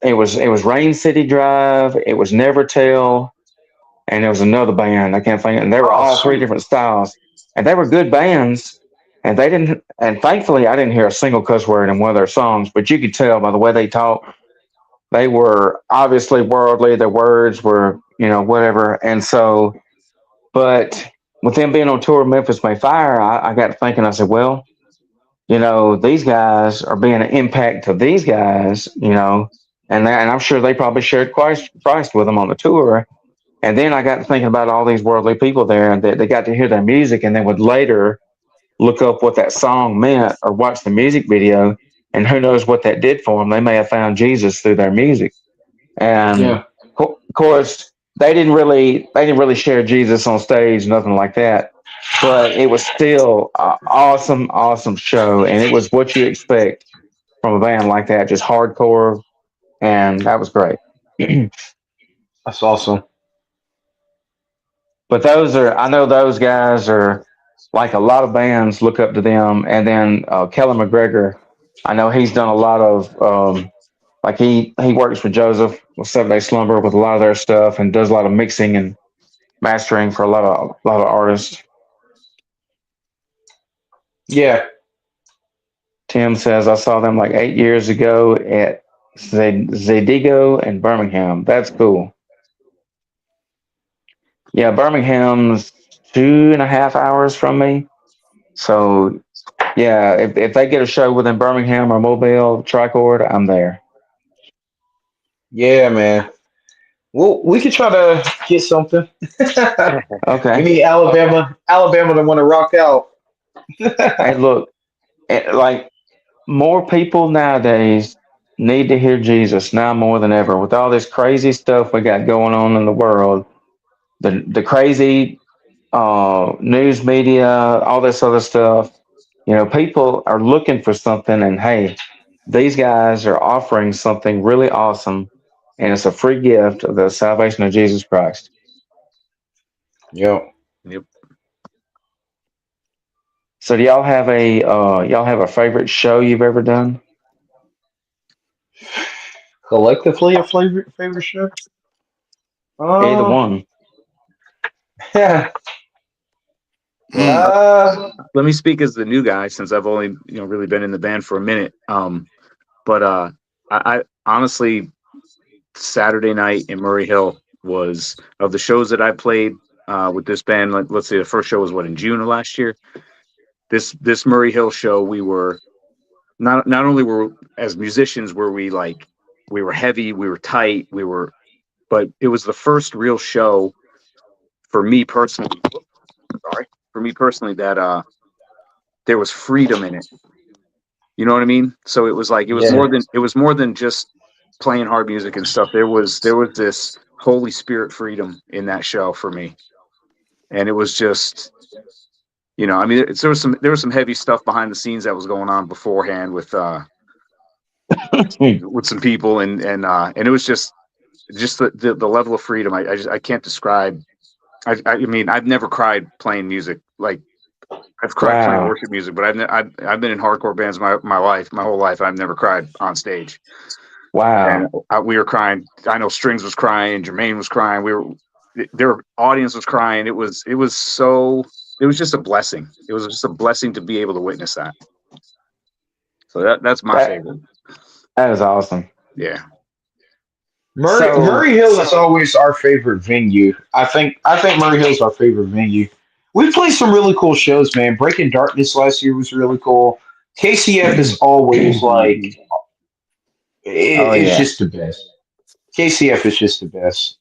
it was Rain City Drive, it was Never Tell, and there was another band I can't think, and they were Oh all three sweet. different styles, and they were good bands. And they didn't, and thankfully, I didn't hear a single cuss word in one of their songs, but you could tell by the way they talked. They were obviously worldly. Their words were, whatever. And so, but with them being on tour with Memphis May Fire, I got to thinking, I said, well, these guys are being an impact to these guys, and I'm sure they probably shared Christ with them on the tour. And then I got to thinking about all these worldly people there, and that they got to hear their music and then would later look up what that song meant or watch the music video. and who knows what that did for them? They may have found Jesus through their music, and Yeah. of course they didn't really share Jesus on stage, nothing like that. But it was still an awesome show, and it was what you expect from a band like that, just hardcore, and that was great. That's awesome. But those are, I know those guys are like a lot of bands look up to them. And then Kelly McGregor, I know he's done a lot of, like he works with Joseph with 7 Day Slumber with a lot of their stuff and does a lot of mixing and mastering for a lot of artists. Yeah. Tim says, I saw them like 8 years ago at Zedigo in Birmingham. That's cool. Yeah, Birmingham's 2.5 hours from me. So yeah, if they get a show within Birmingham or Mobile, Tricord, I'm there. Yeah, man. Well, we could try to get something. We Okay. need Alabama to want to rock out. Hey, look, like more people nowadays need to hear Jesus now more than ever. With all this crazy stuff we got going on in the world, the crazy news media, all this other stuff. You know, people are looking for something, and hey, these guys are offering something really awesome, and it's a free gift of the salvation of Jesus Christ. Yep. Yep. So, do y'all have a favorite show you've ever done? Collectively, a favorite show. Either Uh, one. yeah. Well, Uh, let me speak as the new guy since I've only really been in the band for a minute. But I honestly Saturday night in Murray Hill was of the shows that I played with this band. Like, let's say the first show was what in June of last year. This Murray Hill show, we were not only were as musicians were we were heavy, we were tight, but it was the first real show for me personally. Sorry, for me personally that there was freedom in it. You know what I mean? So it was like yeah. it was more than just playing hard music and stuff. There was this Holy Spirit freedom in that show for me, and it was just I mean there was some heavy stuff behind the scenes that was going on beforehand with some people and it was just the level of freedom. I can't describe. I mean I've never cried playing music like. I've cried playing Wow. worship music, but I've been in hardcore bands my whole life. I've never cried on stage, and Wow. we were crying. I know Strings was crying, Jermaine was crying. Their audience was crying. It was just a blessing. It was just a blessing to be able to witness that. So that's my That favorite. that is awesome. Yeah, So, Murray Hill is always our favorite venue. I think Murray Hill's our favorite venue. We played some really cool shows, man. Breaking Darkness last year was really cool. KCF is always like oh it's yeah. just the best. KCF is just the best.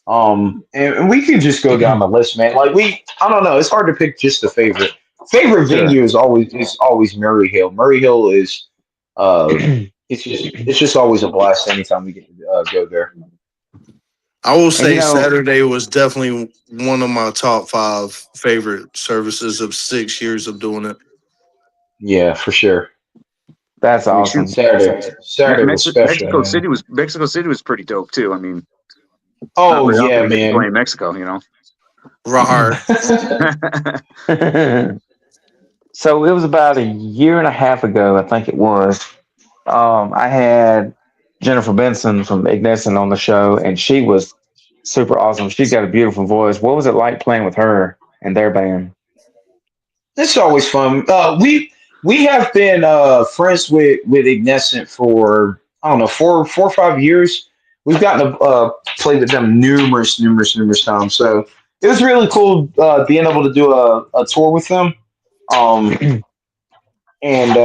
And we could just go down the list, man. I don't know. It's hard to pick just a favorite. Favorite Sure. venue is always Murray Hill. Murray Hill is uh, it's just always a blast anytime we get to go there. I will And say Saturday was definitely one of my top 5 favorite services of 6 years of doing it. Yeah, for sure. that's I mean, shoot, awesome. Saturday was special, man. Mexico City was pretty dope too. I mean, not Oh very often yeah, you get to play man. in Mexico. Rawr. So it was about a year and a half ago, I think it was. I had Jennifer Benson from Ignition on the show, and she was super awesome. She's got a beautiful voice. What was it like playing with her and their band? It's always fun. We have been friends with Ignescent for I don't know 4 or 5 years. We've gotten to play with them numerous times. So it was really cool being able to do a tour with them. Um, and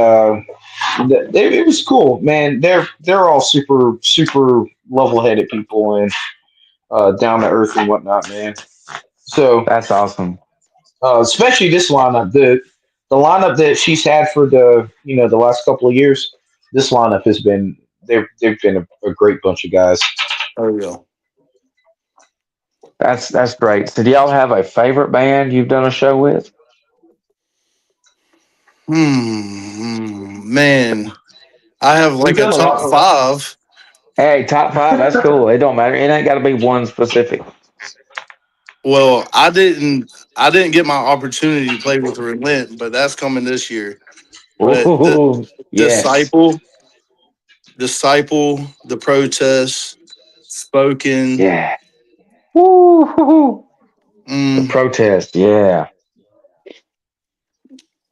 it was cool, man. They're all super level headed people and down to earth and whatnot, man. So That's awesome. especially this lineup, the lineup that she's had for the last couple of years, this lineup has been they've been a great bunch of guys. Oh yeah. That's great. So, do y'all have a favorite band you've done a show with? Man, I have We've like a done a top lot. five. Hey, top five. That's cool. It don't matter. It ain't got to be one specific. Well, I didn't get my opportunity to play with Relent, but that's coming this year. But the Ooh, yes. disciple, disciple, the protest, spoken. Yeah. Woo. The Mm, protest. Yeah.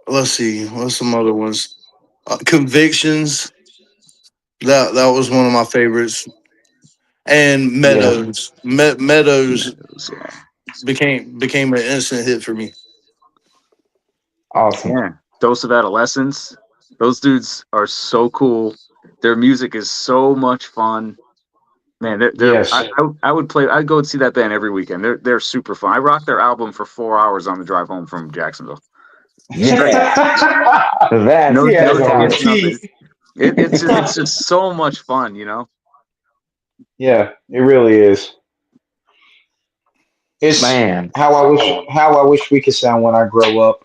let's see, what's some other ones? Convictions. That was one of my favorites. And Yeah. Meadows. Meadows Meadows, yeah. became an instant hit for me. Awesome. Yeah. Dose of Adolescence. Those dudes are so cool. Their music is so much fun. Man, Yes. I would play. I'd go and see that band every weekend. They're super fun. I rocked their album for 4 hours on the drive home from Jacksonville. Straight, That's no He has no a time. skips, nothing. repeat. It's just so much fun, you know. Yeah, it really is. It's Man. how I wish we could sound when I grow up.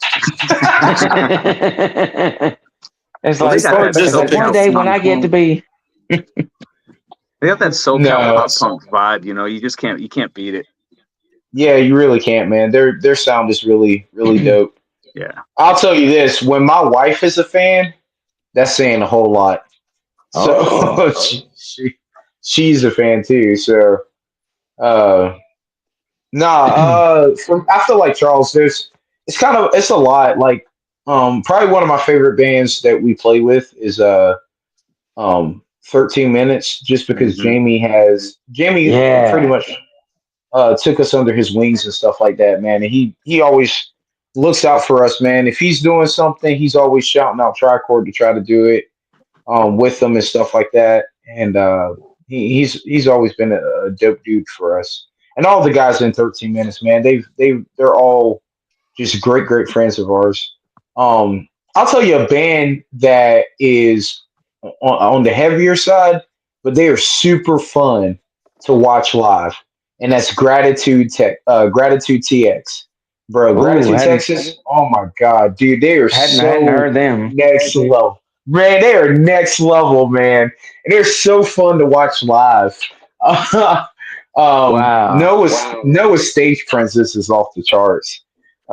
It's Well, they like got Start that it's like one dissipating. day when I get to be. They got that SoCal No, pop punk vibe, you know. You can't beat it. yeah, you really can't, man. Their sound is really dope. Yeah. I'll tell you this: when my wife is a fan, that's saying a whole lot. Oh. So she's a fan too. So uh, I feel like Charles. It's a lot. Like probably one of my favorite bands that we play with is 13 minutes, just because Hmm. Jamie pretty Yeah. much took us under his wings and stuff like that, man. And he always looks out for us, man. If he's doing something, he's always shouting out Tricord to try to do it with them and stuff like that. And he's always been a dope dude for us. And all the guys in 13 minutes, man, they're all just great friends of ours. I'll tell you a band that is on the heavier side, but they are super fun to watch live, and that's Gratitude TX, bro. Ooh, Gratitude hadn't Texas. Oh my god, dude, they are hadn't so heard them. next level, man. They are next level, man, and they're so fun to watch live. Wow. Noah's stage presence is off the charts.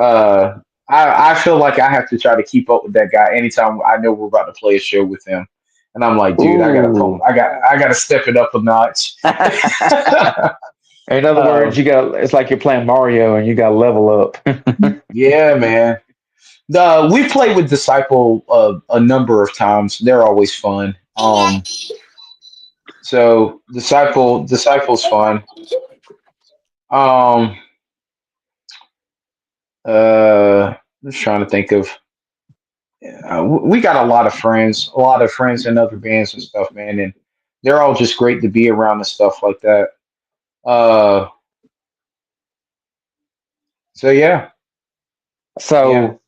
Uh, I feel like I have to try to keep up with that guy anytime I know we're about to play a show with him, and I'm like, dude, Ooh. I gotta step it up a notch. In other words, um, it's like you're playing Mario and you got to level up. yeah, man. We played with Disciple a number of times. They're always fun. So Disciple's fun. Um, just trying to think of. We got a lot of friends in other bands and stuff, man, and they're all just great to be around and stuff like that. Uh, so yeah, yeah. So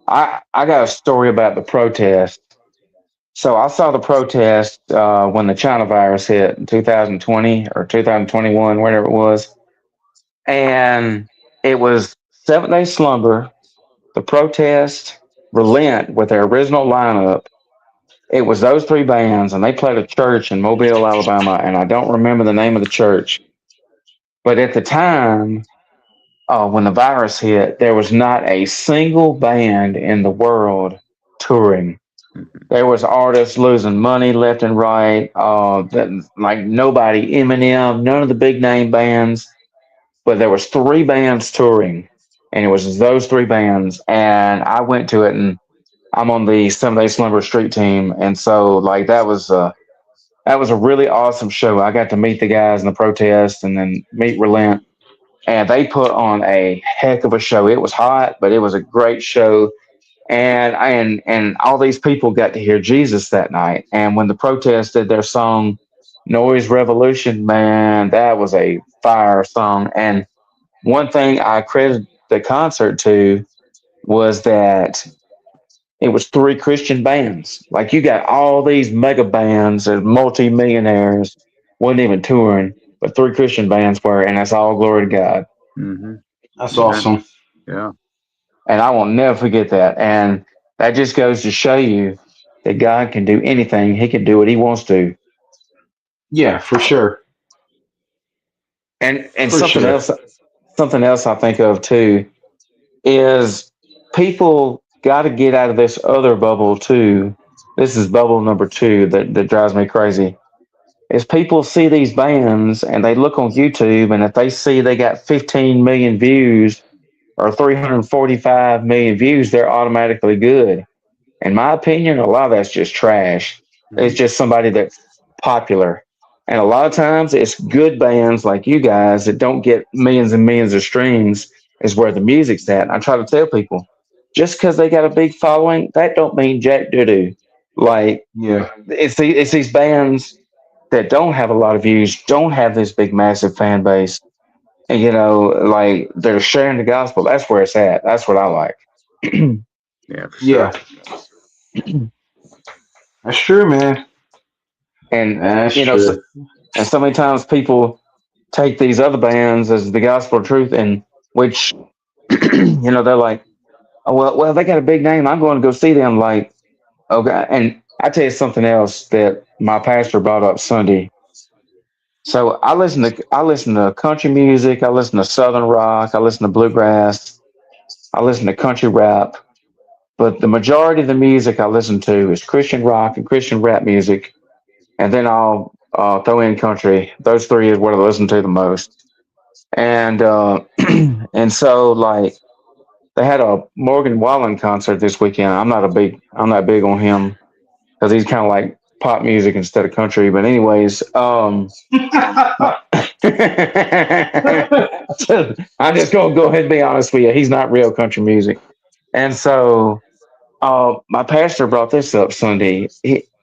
I got a story about the protest. So I saw the protest when the China virus hit in 2020 or 2021, whatever it was, and it was 7 Day Slumber, the protest, Relent with their original lineup. It was those three bands, and they played a church in Mobile, Alabama, and I don't remember the name of the church. But at the time, when the virus hit, there was not a single band in the world touring. There was artists losing money left and right. Like nobody, Eminem, none of the big name bands, but there was three bands touring, and it was those three bands. And I went to it, and I'm on the 7 Day Slumber Street team, and so like that was a really awesome show. I got to meet the guys in the protest, and then meet Relent, and they put on a heck of a show. It was hot, but it was a great show. And all these people got to hear Jesus that night. And when the protest did their song Noise Revolution, man, that was a fire song. And one thing I credit the concert to was that it was three Christian bands. Like you got all these mega bands and multi-millionaires, wasn't even touring, but three Christian bands were, and that's all glory to God. Mm-hmm. That's Amen. awesome. Yeah. And I will never forget that. And that just goes to show you that God can do anything. He can do what he wants to. Yeah, for sure. And For sure. something else I think of too is people got to get out of this other bubble too. This is bubble number two that drives me crazy. Is people see these bands and they look on YouTube, and if they see they got 15 million views or 345 million views, they're automatically good. In my opinion, a lot of that's just trash. It's just somebody that's popular. And a lot of times it's good bands like you guys that don't get millions and millions of streams is where the music's at. And I try to tell people, just because they got a big following, that don't mean jack doo doo. Like Yeah. it's these bands that don't have a lot of views, don't have this big massive fan base, and like they're sharing the gospel. That's where it's at. That's what I like. Yeah, for Yeah. sure. That's true, man. And That's so, true. and so many times people take these other bands as the gospel of truth, and which they're like, oh, well, they got a big name. I'm going to go see them. Like, okay. And I tell you something else that my pastor brought up Sunday. So I listen to country music. I listen to southern rock. I listen to bluegrass. I listen to country rap. But the majority of the music I listen to is Christian rock and Christian rap music, and then I'll throw in country. Those three is what I listen to the most. And and so like they had a Morgan Wallen concert this weekend. I'm not big on him because he's kind of like pop music instead of country. But anyways, so I'm just gonna go ahead and be honest with you. He's not real country music. And so my pastor brought this up Sunday.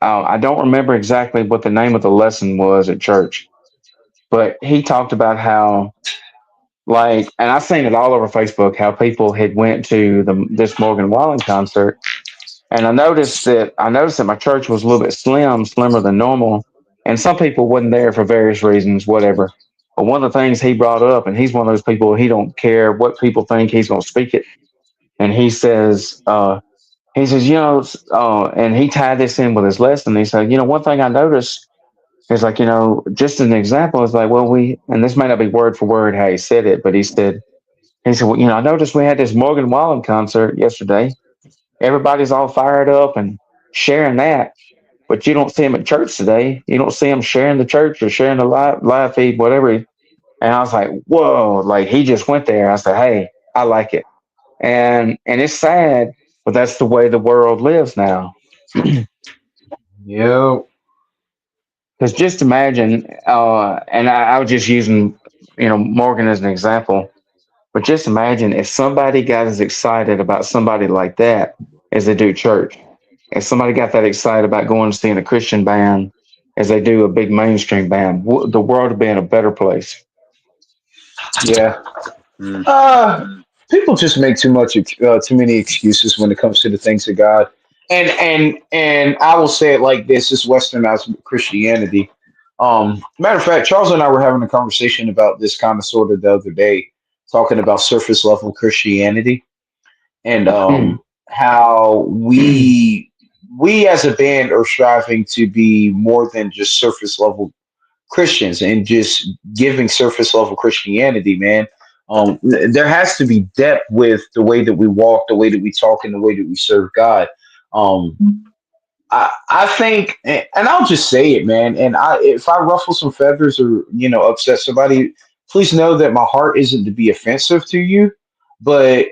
I don't remember exactly what the name of the lesson was at church, but he talked about how, like, and I've seen it all over Facebook, how people had went to this Morgan Wallen concert, and I noticed that my church was a little bit slimmer than normal, and some people wasn't there for various reasons, whatever. But one of the things he brought up, and he's one of those people, he don't care what people think, he's going to speak it, and he says, and he tied this in with his lesson. He said, one thing I noticed is like, just an example is like, well, and this may not be word for word how he said it, but he said, well, I noticed we had this Morgan Wallen concert yesterday. Everybody's all fired up and sharing that, but you don't see him at church today. You don't see him sharing the church or sharing the live feed, whatever. And I was like, whoa, like he just went there. I said, hey, I like it. And it's sad, but that's the way the world lives now. Yo. Because just imagine, and I was just using, Morgan as an example, but just imagine if somebody got as excited about somebody like that as they do church. If somebody got that excited about going to seeing a Christian band as they do a big mainstream band, the world would be in a better place. Yeah. Mm. People just make too many excuses when it comes to the things of God. And I will say it like this: is Westernized Christianity. Matter of fact, Charles and I were having a conversation about this kind of sort of the other day, talking about surface level Christianity and how we as a band are striving to be more than just surface level Christians and just giving surface level Christianity, man. There has to be depth with the way that we walk, the way that we talk, and the way that we serve God. Um, I think, and I'll just say it, man. And if I ruffle some feathers or upset somebody, please know that my heart isn't to be offensive to you, but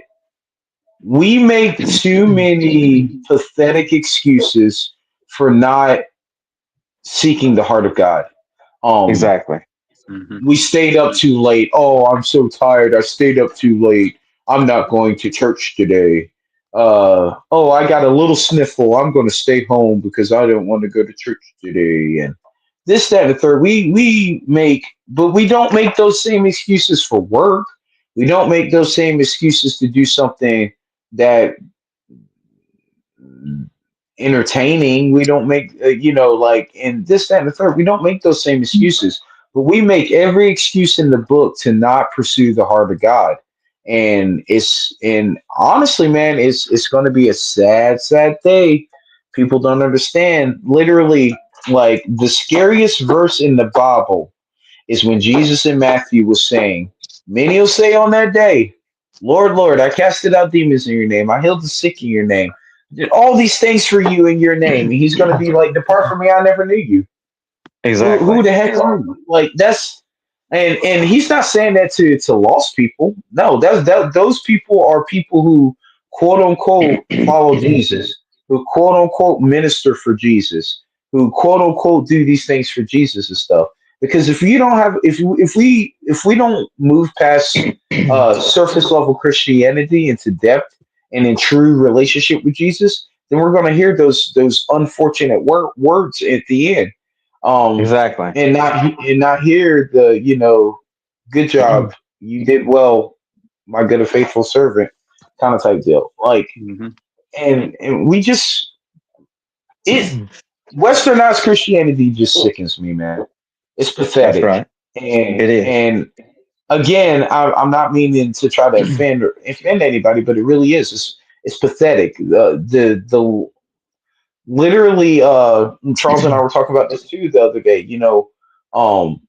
we make too many pathetic excuses for not seeking the heart of God. Exactly. We stayed up too late. Oh, I'm so tired. I stayed up too late. I'm not going to church today. Oh, I got a little sniffle. I'm going to stay home because I don't want to go to church today. And this, that, and the third. But we don't make those same excuses for work. We don't make those same excuses to do something that entertaining. We don't make, like, and this, that, and the third. We don't make those same excuses, but we make every excuse in the book to not pursue the heart of God. And honestly, man, it's going to be a sad, sad day. People don't understand. Literally, like the scariest verse in the Bible is when Jesus in Matthew was saying, "Many will say on that day, Lord, Lord, I casted out demons in your name. I healed the sick in your name. Did all these things for you in your name." And he's going to be like, "Depart from me, I never knew you." Who Exactly. the heck are you? Like that's and he's not saying that to lost people. No, those people are people who quote unquote follow Jesus, who quote unquote minister for Jesus, who quote unquote do these things for Jesus and stuff. Because if you don't have if we don't move past surface level Christianity into depth and in true relationship with Jesus, then we're going to hear those unfortunate words at the end, um, Exactly. and not hear the good job, you did well, my good and faithful servant, kind of type deal. Like, Mm-hmm. and we just it westernized Christianity just sickens me, man. It's That's pathetic, right. and It is. and again, I'm not meaning to try to offend anybody, but it really is. It's pathetic. The literally, Charles and I were talking about this too the other day. Um,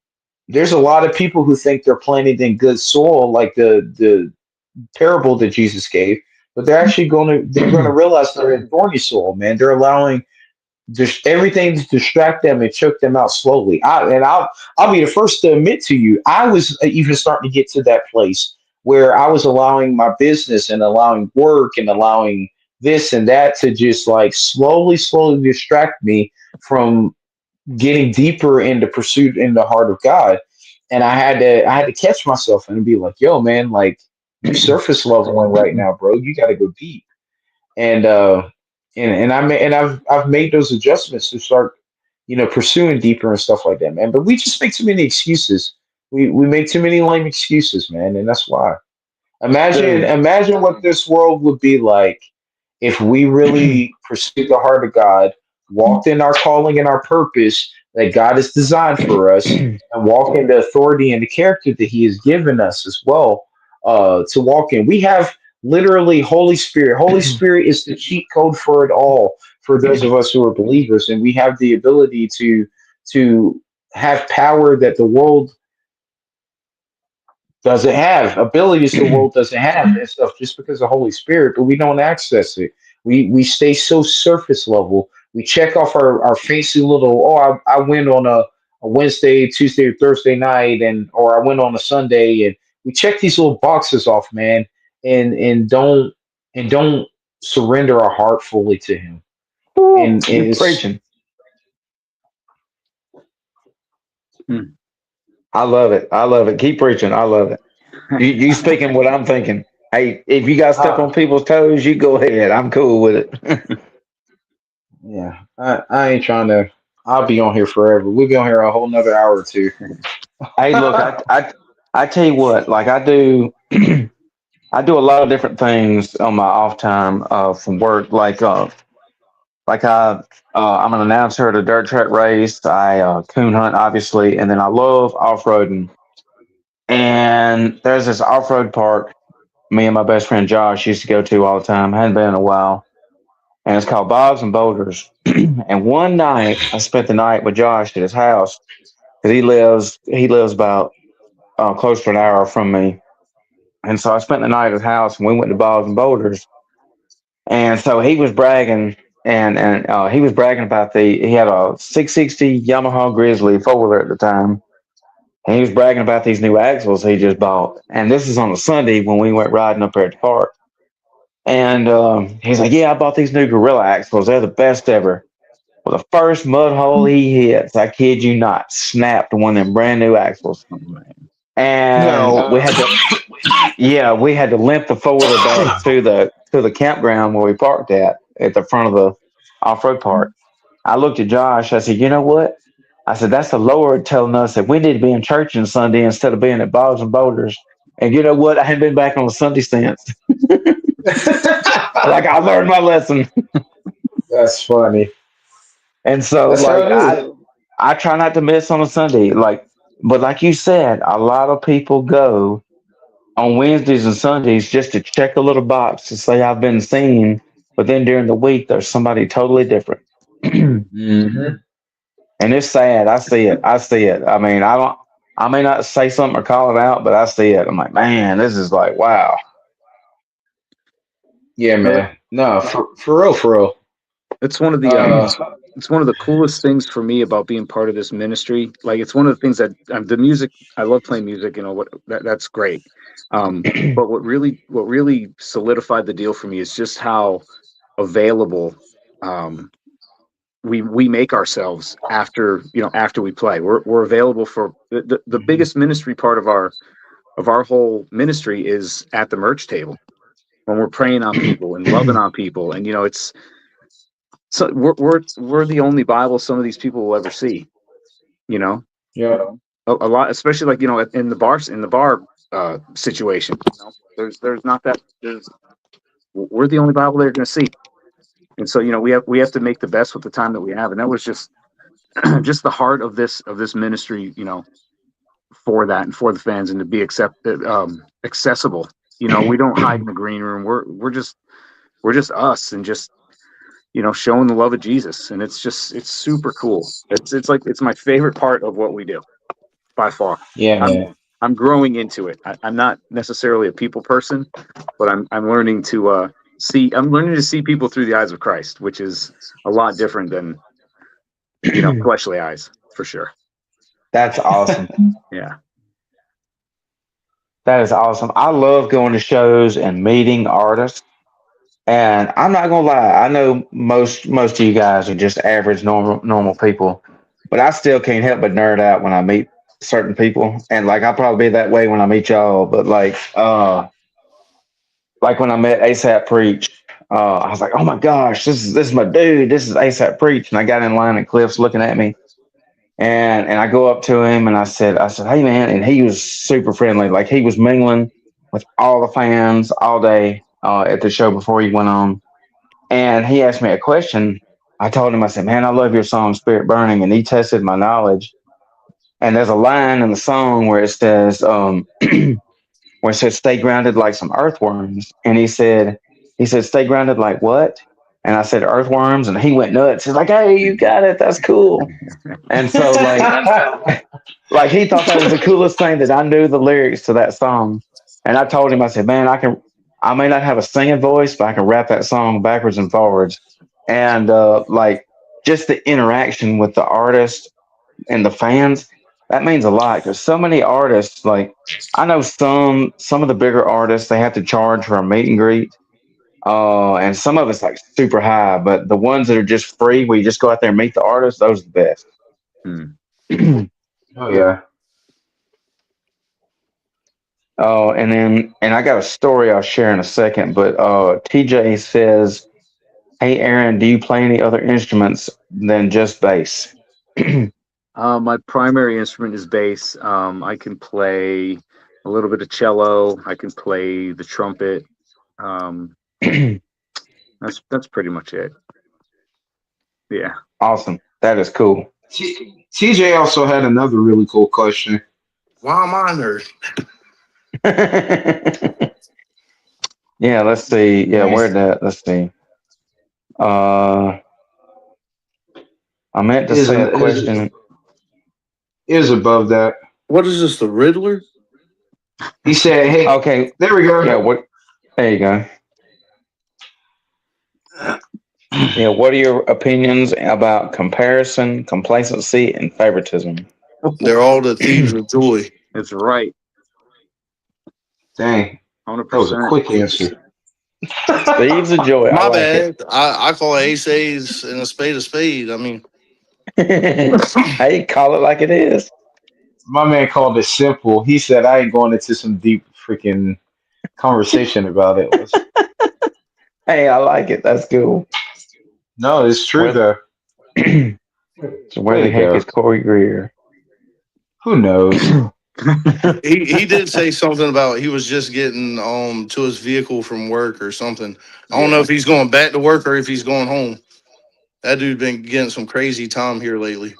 there's a lot of people who think they're planted in good soil, like the parable that Jesus gave, but they're gonna realize they're in thorny soil, man. They're allowing just everything to distract them and choke them out slowly. I'll be the first to admit to you, I was even starting to get to that place where I was allowing my business and allowing work and allowing this and that to just like slowly distract me from getting deeper into pursuit in the heart of God. And I had to catch myself and be like, yo, man, like you surface leveling right now, bro. You gotta go deep. And I've made those adjustments to start, pursuing deeper and stuff like that, man. But we just make too many excuses. We make too many lame excuses, man, and that's why. Imagine Dude. imagine what this world would be like if we really pursued the heart of God, walked in our calling and our purpose that God has designed for us, and walk in the authority and the character that He has given us as well, to walk in. We have literally Holy Spirit. Holy Spirit is the cheat code for it all for those of us who are believers, and we have the ability to have power that the world doesn't have, abilities the world doesn't have and stuff, just because of Holy Spirit, but we don't access it. We stay so surface level. We check off our fancy little, oh, I went on a Wednesday, Tuesday, or Thursday night, or I went on a Sunday, and we check these little boxes off, man, and don't surrender our heart fully to Him. Woo, And you're it's preaching. Hmm. I love it. I love it. Keep preaching. I love it. You speaking what I'm thinking. Hey, if you guys step uh, on people's toes, you go ahead. I'm cool with it. yeah, I ain't trying to. I'll be on here forever. We'll be on here a whole nother hour or two. Hey, look, I tell you what, like I do I do a lot of different things on my off time from work. I'm an announcer at a dirt track race. I coon hunt, obviously, and then I love off roading. And there's this off road park me and my best friend Josh used to go to all the time. Hadn't been in a while, and it's called Bob's and Boulders. And one night, I spent the night with Josh at his house because he lives about close to an hour from me. And so I spent the night at his house, and we went to Bob's and Boulders. And so he was bragging, and he was bragging about he had a 660 Yamaha Grizzly four wheeler at the time, and he was bragging about these new axles he just bought. And this is on a Sunday when we went riding up there at the park. And he's like, "Yeah, I bought these new Gorilla axles. They're the best ever." Well, the first mud hole he hits, I kid you not, snapped one of them brand new axles. And No. we had to limp the four wheeler back to the campground where we parked at the front of the off road park. I looked at Josh. I said, "You know what?" I said, "That's the Lord telling us that we need to be in church on Sunday instead of being at Bob's and Boulders." And you know what? I haven't been back on a Sunday since. Like I learned my lesson. That's funny. And so That's how like it is. I try not to miss on a Sunday. Like, but like you said, a lot of people go on Wednesdays and Sundays just to check a little box to say I've been seen, but then during the week there's somebody totally different. And Hmm. it's sad. I see it. I see it. I mean, I may not say something or call it out, but I see it. I'm like, man, this is like wow. Yeah, Uh, man. No, for real, for real. It's one of the Uh, it's one of the coolest things for me about being part of this ministry. Like it's one of the things that the music. I love playing music. You know what? That's great. But what really solidified the deal for me is just how available um, we make ourselves after after we play. We're available for the biggest ministry part of our whole ministry is at the merch table when we're praying on people and loving on people, and it's so we're the only Bible some of these people will ever see. You know, yeah, a lot, especially like in the bar situation. There's not that there's we're the only Bible they're going to see, and so we have to make the best with the time that we have, and that was just just the heart of this ministry. For that and for the fans and to be accessible. We don't hide in the green room. We're just us and just showing the love of Jesus, and it's super cool. It's my favorite part of what we do by far. yeah, I'm man. I'm growing into it. I'm not necessarily a people person, but I'm learning to see. I'm learning to see people through the eyes of Christ, which is a lot different than fleshly eyes for sure. That's awesome. Yeah. That is awesome. I love going to shows and meeting artists. And I'm not gonna lie, I know most of you guys are just average normal people, but I still can't help but nerd out when I meet certain people. And like I'll probably be that way when I meet y'all, but like when I met ASAP Preach, I was like, oh my gosh, this is my dude, this is ASAP Preach. And I got in line and Cliff's looking at me. And I go up to him and I said, hey man, and he was super friendly. Like he was mingling with all the fans all day at the show before he went on. And he asked me a question. I told him, I said, man, I love your song Spirit Burning. And he tested my knowledge. And there's a line in the song where it says, stay grounded like some earthworms. And he said, stay grounded like what? And I said, earthworms. And he went nuts. He's like, hey, you got it. That's cool. And so like he thought that was the coolest thing that I knew the lyrics to that song. And I told him, I said, man, I may not have a singing voice, but I can rap that song backwards and forwards. And like just the interaction with the artist and the fans, that means a lot because so many artists, like I know some of the bigger artists, they have to charge for a meet and greet. And some of it's like super high, but the ones that are just free, where you just go out there and meet the artist, those are the best. Hmm. Oh yeah. Oh, and I got a story I'll share in a second, but TJ says, hey Aaron, do you play any other instruments than just bass? My primary instrument is bass. I can play a little bit of cello. I can play the trumpet. That's pretty much it. Yeah. Awesome. That is cool. TJ also had another really cool question. Why am I nerd? Yeah, let's see. Yeah, Nice. where that? Let's see. I meant to say a question. Is above that. What is this, the Riddler? He said, "Hey, Okay. there we go." Yeah. What? There you go. Yeah. What are your opinions about comparison, complacency, and favoritism? They're all the thieves of joy. It's right. Dang, that was a 100%. quick answer. Thieves of joy. I My like it. bad. I call ace a's and a spade. I mean, Hey, call it like it is. My man called it simple. He said, "I ain't going into some deep freaking conversation about it." Hey, I like it. That's cool. No, it's true Where, though. so where Way the to heck go. is Corey Greer? Who knows? he did say something about he was just getting to his vehicle from work or something. I don't know Yeah. if he's going back to work or if he's going home. That dude been getting some crazy time here lately.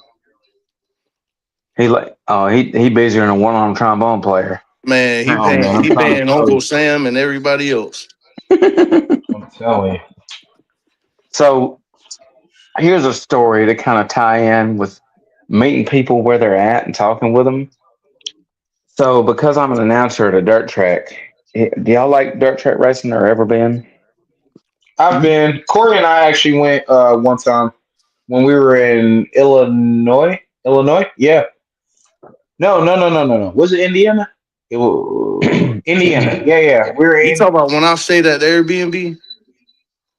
He busier than a one-armed trombone player. Man, he Oh, man, paying I'm he trying to paying tell Uncle you. Sam and everybody else. I'm telling you. So here's a story to kind of tie in with meeting people where they're at and talking with them. So because I'm an announcer at a dirt track, do y'all like dirt track racing or ever been? I've been. Corey and I actually went one time when we were in Illinois. Illinois? Yeah. No. Was it Indiana? It was Indiana. Yeah. We were You in. talk about when I stayed at the Airbnb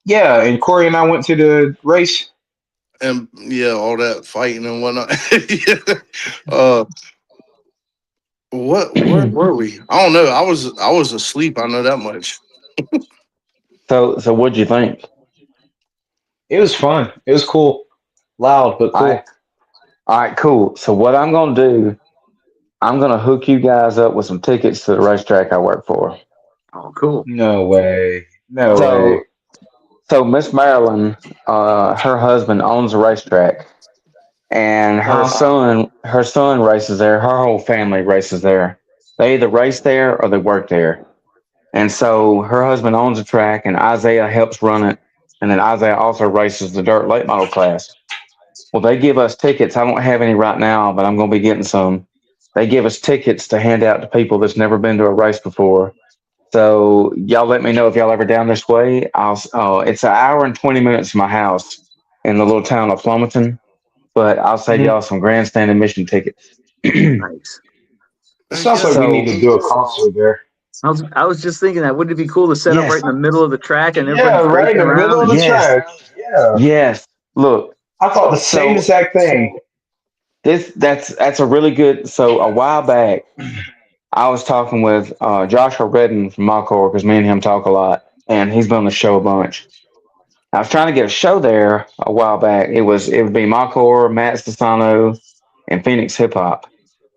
Yeah, and Corey and I went to the race. and yeah, all that fighting and whatnot. Yeah. Uh, where were we? I don't know. I was asleep. I know that much. So what'd you think? It was fun. It was cool. Loud, but All right, cool. all right, cool. So what I'm gonna do, I'm gonna hook you guys up with some tickets to the racetrack I work for. Oh, cool. No way. No way. So so Miss Marilyn, her husband owns a racetrack, and Uh-huh. her son races there. Her whole family races there. They either race there or they work there. And so her husband owns a track, and Isaiah helps run it. And then Isaiah also races the dirt late model class. Well, they give us tickets. I don't have any right now, but I'm going to be getting some. They give us tickets to hand out to people that's never been to a race before. So y'all let me know if y'all ever down this way. It's an hour and 20 minutes from my house in the little town of Flumiton, but I'll save Mhm. y'all some grandstand admission tickets. Nice. It Heck sounds yeah. like we need So to do a concert there. I was just thinking that wouldn't it be cool to set up right yes, in the middle of the track and Yeah, everybody's right racing in the middle around of and the yes, track. Yeah. yes. Look, I thought the same so exact thing. that's a really good. So a while back, I was talking with Joshua Redden from Malcor because me and him talk a lot, and he's been on the show a bunch. I was trying to get a show there a while back. It would be Malcor, Matt Stefano, and Phoenix Hip Hop,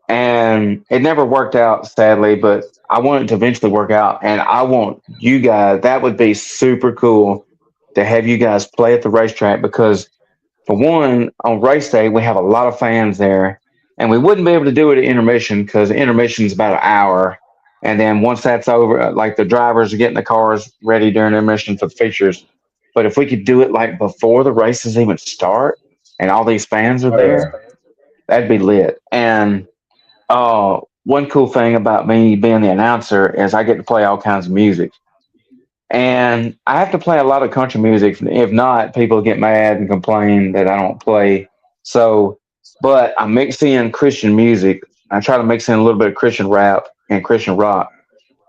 and it never worked out sadly. But I want it to eventually work out, and I want you guys. That would be super cool to have you guys play at the racetrack because for one, on race day, we have a lot of fans there, and we wouldn't be able to do it at intermission because intermission is about an hour. And then once that's over, like the drivers are getting the cars ready during intermission for the features. But if we could do it like before the races even start and all these fans are Oh yeah. there, that'd be lit. And one cool thing about me being the announcer is I get to play all kinds of music. And I have to play a lot of country music. If not, people get mad and complain that I don't play. So, but I mix in Christian music. I try to mix in a little bit of Christian rap and Christian rock.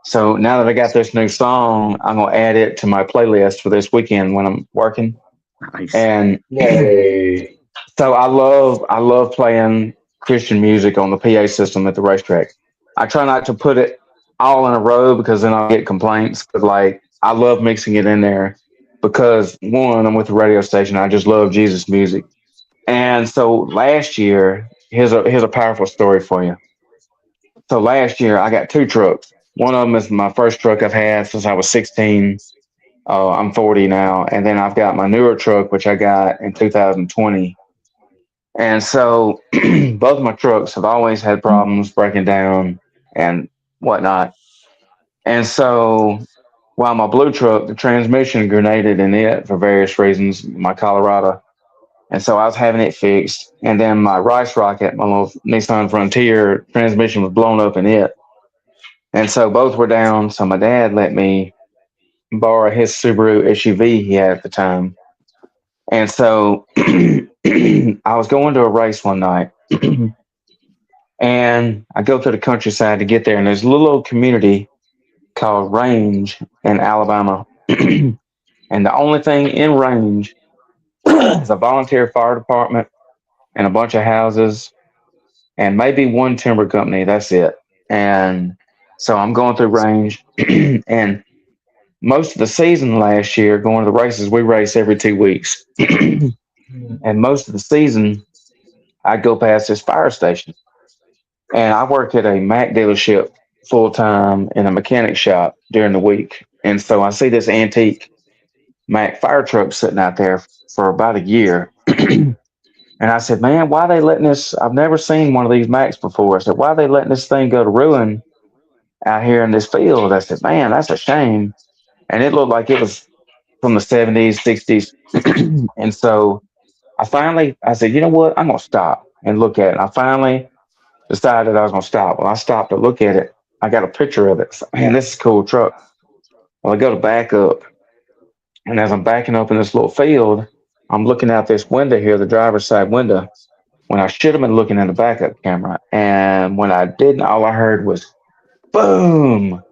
So now that I got this new song, I'm gonna add it to my playlist for this weekend when I'm working. nice. And Yay. so I love playing Christian music on the PA system at the racetrack. I try not to put it all in a row because then I'll get complaints. But like I love mixing it in there because one, I'm with the radio station. I just love Jesus music. And so last year, here's a powerful story for you. So last year I got two trucks. One of them is my first truck I've had since I was 16. I'm 40 now, and then I've got my newer truck which I got in 2020. And so both my trucks have always had problems breaking down and whatnot. And so while my blue truck, the transmission grenaded in it for various reasons, my Colorado. And so I was having it fixed. And then my Rice Rocket, my little Nissan Frontier, transmission was blown up in it. And so both were down. So my dad let me borrow his Subaru SUV he had at the time. And so I was going to a race one night and I go to the countryside to get there. And there's a little old community called Range in Alabama. And the only thing in Range is a volunteer fire department and a bunch of houses and maybe one timber company. That's it. And so I'm going through Range and most of the season last year going to the races, we race every 2 weeks. And most of the season, I'd go past this fire station. And I work at a Mac dealership full time in a mechanic shop during the week. And so I see this antique Mac fire truck sitting out there for about a year. And I said, man, why are they letting this? I've never seen one of these Macs before. I said, why are they letting this thing go to ruin out here in this field? I said, man, that's a shame. And it looked like it was from the 70s, 60s. And so I said, you know what? I'm going to stop and look at it. I finally decided I was going to stop. Well, I stopped to look at it. I got a picture of it. So, man, this is a cool truck. Well, I go to back up. And as I'm backing up in this little field, I'm looking out this window here, the driver's side window, when I should have been looking in the backup camera. And when I didn't, all I heard was boom.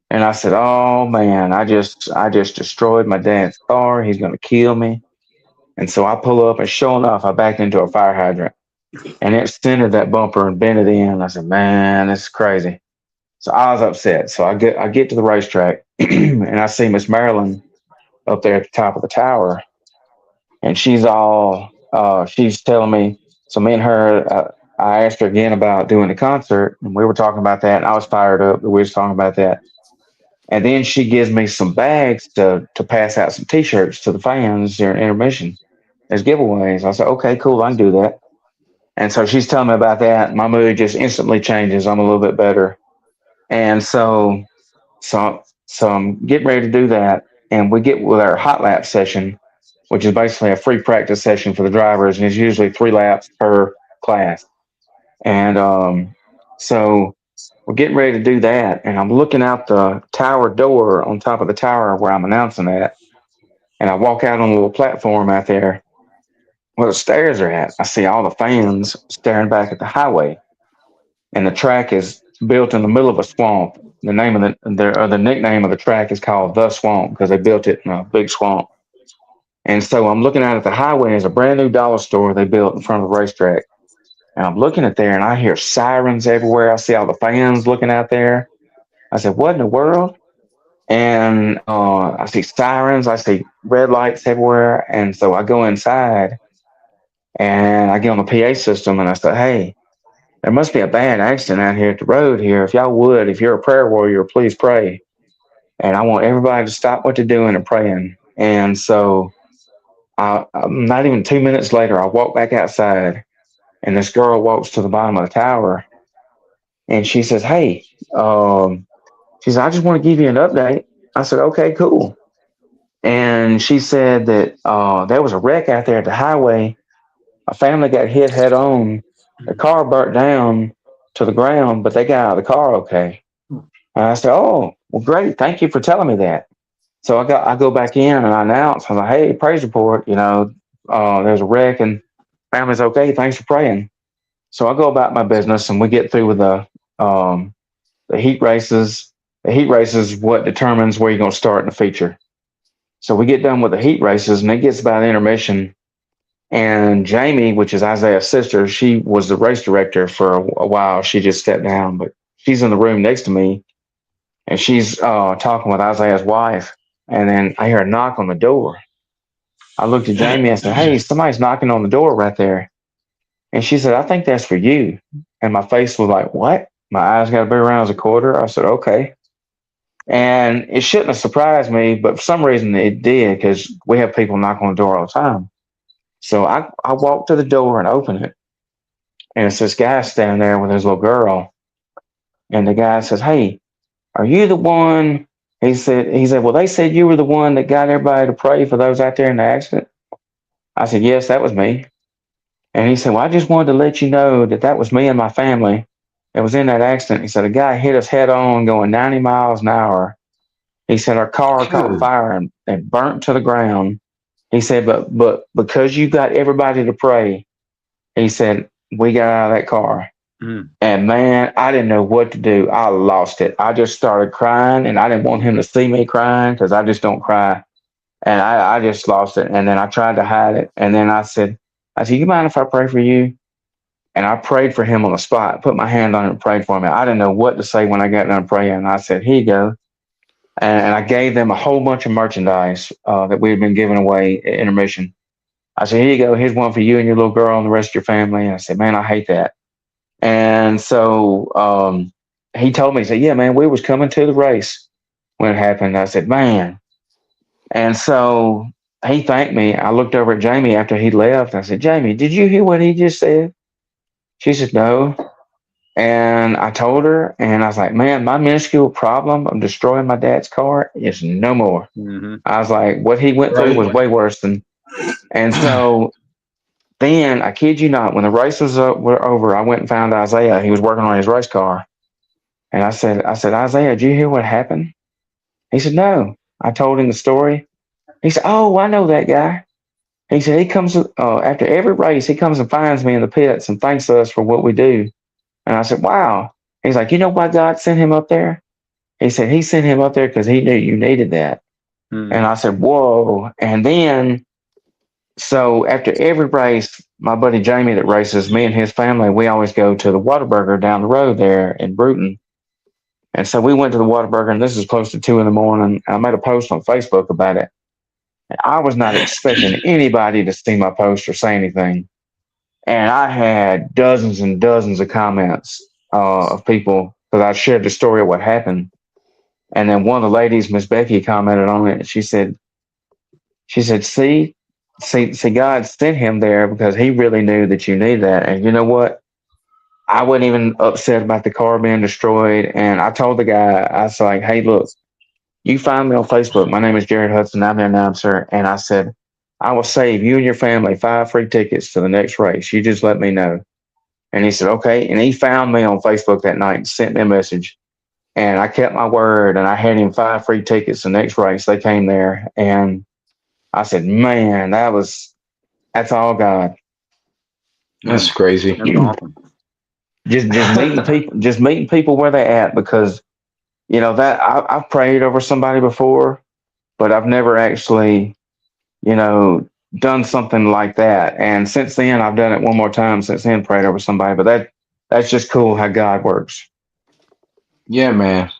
And I said, oh man, I just destroyed my dad's car. He's going to kill me. And so I pull up, and sure enough, I backed into a fire hydrant, and it centered that bumper and bent it in. I said, man, this is crazy. So I was upset. So I get to the racetrack and I see Miss Marilyn up there at the top of the tower, and she's telling me. So me and her, I asked her again about doing the concert, and we were talking about that, and I was fired up that we was talking about that. And then she gives me some bags to pass out some T-shirts to the fans during intermission as giveaways. I said, okay, cool, I can do that. And so she's telling me about that. My mood just instantly changes. I'm a little bit better. And so I'm getting ready to do that. And we get with our hot lap session, which is basically a free practice session for the drivers. And it's usually 3 laps per class. And so we're getting ready to do that. And I'm looking out the tower door on top of the tower where I'm announcing that. And I walk out on a little platform out there where the stairs are at. I see all the fans staring back at the highway. And the track is built in the middle of a swamp. The name of the nickname of the track is called The Swamp because they built it in a big swamp. And so I'm looking out at the highway. There's a brand new dollar store they built in front of the racetrack. And I'm looking at there, and I hear sirens everywhere. I see all the fans looking out there. I said, what in the world? And I see sirens. I see red lights everywhere. And so I go inside, and I get on the PA system, and I say, hey, there must be a bad accident out here at the road here. If y'all would, if you're a prayer warrior, please pray. And I want everybody to stop what they're doing and praying. And so not even 2 minutes later, I walk back outside, and this girl walks to the bottom of the tower, and she says, hey, she said, I just want to give you an update. I said, okay, cool. And she said that there was a wreck out there at the highway. A family got hit head on. The car burnt down to the ground, but they got out of the car okay. And I said, oh, well, great. Thank you for telling me that. So I go back in and I announce, I'm like, hey, praise report, there's a wreck and family's okay. Thanks for praying. So I go about my business, and we get through with the heat races. The heat races is what determines where you're going to start in the feature. So we get done with the heat races, and it gets about intermission. And Jamie, which is Isaiah's sister, she was the race director for a while. She just stepped down, but she's in the room next to me, and she's talking with Isaiah's wife. And then I hear a knock on the door. I looked at Jamie and said, hey, somebody's knocking on the door right there. And she said, I think that's for you. And my face was like, what? My eyes got to be around as a quarter. I said, okay. And it shouldn't have surprised me, but for some reason it did, because we have people knock on the door all the time. So I walked to the door and opened it. And it's this guy standing there with his little girl. And the guy says, hey, are you the one? He said, well, they said you were the one that got everybody to pray for those out there in the accident. I said, yes, that was me. And he said, well, I just wanted to let you know that was me and my family that was in that accident. He said, a guy hit us head on going 90 miles an hour. He said, our car caught fire and burnt to the ground. He said, but because you got everybody to pray, he said, we got out of that car. And man, I didn't know what to do. I lost it. I just started crying, and I didn't want him to see me crying because I just don't cry. And I just lost it. And then I tried to hide it. And then I said, you mind if I pray for you? And I prayed for him on the spot, put my hand on him and prayed for him. I didn't know what to say when I got done praying. And I said, here you go. And I gave them a whole bunch of merchandise that we had been giving away at intermission. I said, here you go. Here's one for you and your little girl and the rest of your family. And I said, man, I hate that. And so he told me, he said, yeah, man, we was coming to the race when it happened. I said, man. And so he thanked me. I looked over at Jamie after he left. I said, Jamie, did you hear what he just said? She said, no. And I told her, and I was like, man, my minuscule problem of destroying my dad's car is no more. Mm-hmm. I was like, what he went through was way worse than. And so then, I kid you not, when the races were over, I went and found Isaiah. He was working on his race car. And I said, Isaiah, did you hear what happened? He said, no. I told him the story. He said, oh, I know that guy. He said, he comes after every race, he comes and finds me in the pits and thanks us for what we do. And I said, wow. He's like, you know why God sent him up there? He said, he sent him up there because he knew you needed that. Mm-hmm. And I said, whoa. And then, so after every race, my buddy Jamie that races, me and his family, we always go to the Whataburger down the road there in Bruton. And so we went to the Whataburger, and this is close to 2 a.m. I made a post on Facebook about it. I was not expecting anybody to see my post or say anything. And I had dozens and dozens of comments of people because I shared the story of what happened. And then one of the ladies, Miss Becky, commented on it. She said, see, God sent him there because he really knew that you need that. And you know what? I wasn't even upset about the car being destroyed. And I told the guy, I was like, hey, look, you find me on Facebook. My name is Jared Hudson. I'm the announcer. And I said, I will save you and your family 5 free tickets to the next race. You just let me know. And he said, okay. And he found me on Facebook that night and sent me a message. And I kept my word, and I had him 5 free tickets the next race. They came there. And I said, man, that's all God. That's crazy. That's awesome. Just meeting people where they're at, because that I've prayed over somebody before, but I've never actually done something like that. And since then, I've done it one more time. Since then, prayed over somebody. But that's just cool how God works. Yeah, man.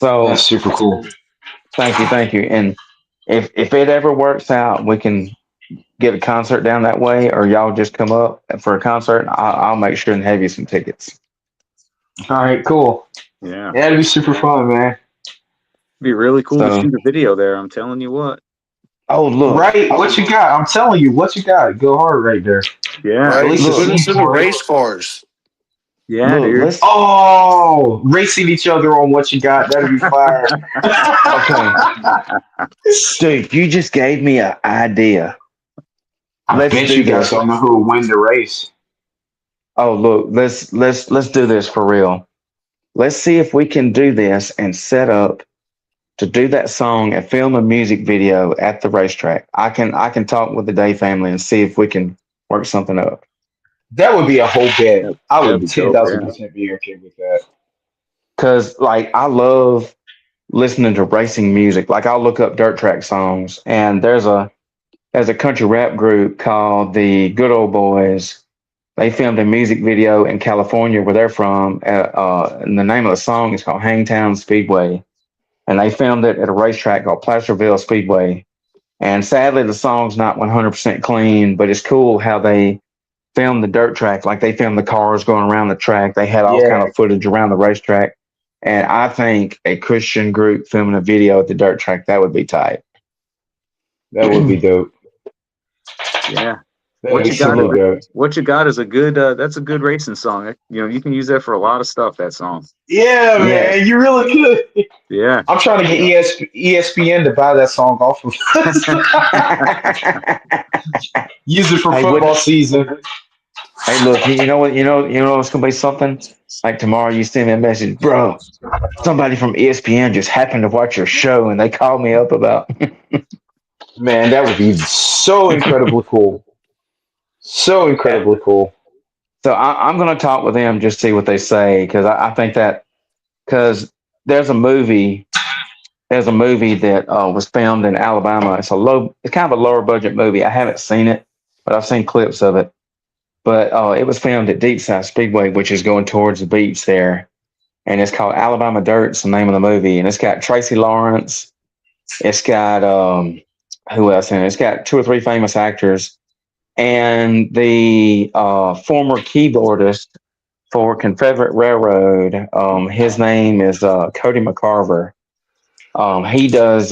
So that's super cool. Thank you. And if it ever works out, we can get a concert down that way, or y'all just come up for a concert. I'll make sure and have you some tickets. All right, cool. Yeah, that'd be super fun, man. It'd be really cool to shoot a video there. I'm telling you what. Oh, look. Right, what you got? I'm telling you, what you got? Go hard right there. Yeah, at least put us in the race cars. Yeah, look, dude. Oh, racing each other on what you got. That'd be fire. Okay. Dude, you just gave me an idea. I bet you got someone who will win the race. Oh, look, let's do this for real. Let's see if we can do this and set up to do that song and film a music video at the racetrack. I can talk with the Day family and see if we can work something up. That would be a whole bet. I would 10,000% be okay with that. Because I love listening to racing music. I'll look up dirt track songs, and there's a country rap group called the Good Old Boys. They filmed a music video in California, where they're from. And the name of the song is called Hangtown Speedway. And they filmed it at a racetrack called Placerville Speedway. And sadly, the song's not 100% clean, but it's cool how they filmed the dirt track. They filmed the cars going around the track. They had all kind of footage around the racetrack. And I think a Christian group filming a video at the dirt track, that would be tight. That would be dope. Yeah. What you got is a good. That's a good racing song. You can use that for a lot of stuff. That song. Yeah, man, you really could. Yeah. I'm trying to get ESPN to buy that song off of us. Use it for football season. Hey, look, you know what? It's gonna be something. Tomorrow, you send me a message, bro. Somebody from ESPN just happened to watch your show, and they called me up about. Man, that would be so incredibly cool. So incredibly cool. So I'm going to talk with them, just see what they say, because I think that because there's a movie that was filmed in Alabama. It's kind of a lower budget movie. I haven't seen it, but I've seen clips of it. But it was filmed at Deepside Speedway, which is going towards the beach there, and it's called Alabama Dirt. It's the name of the movie, and it's got Tracy Lawrence. It's got who else in it? It's got 2 or 3 famous actors. And the former keyboardist for Confederate Railroad, his name is Cody McCarver. He does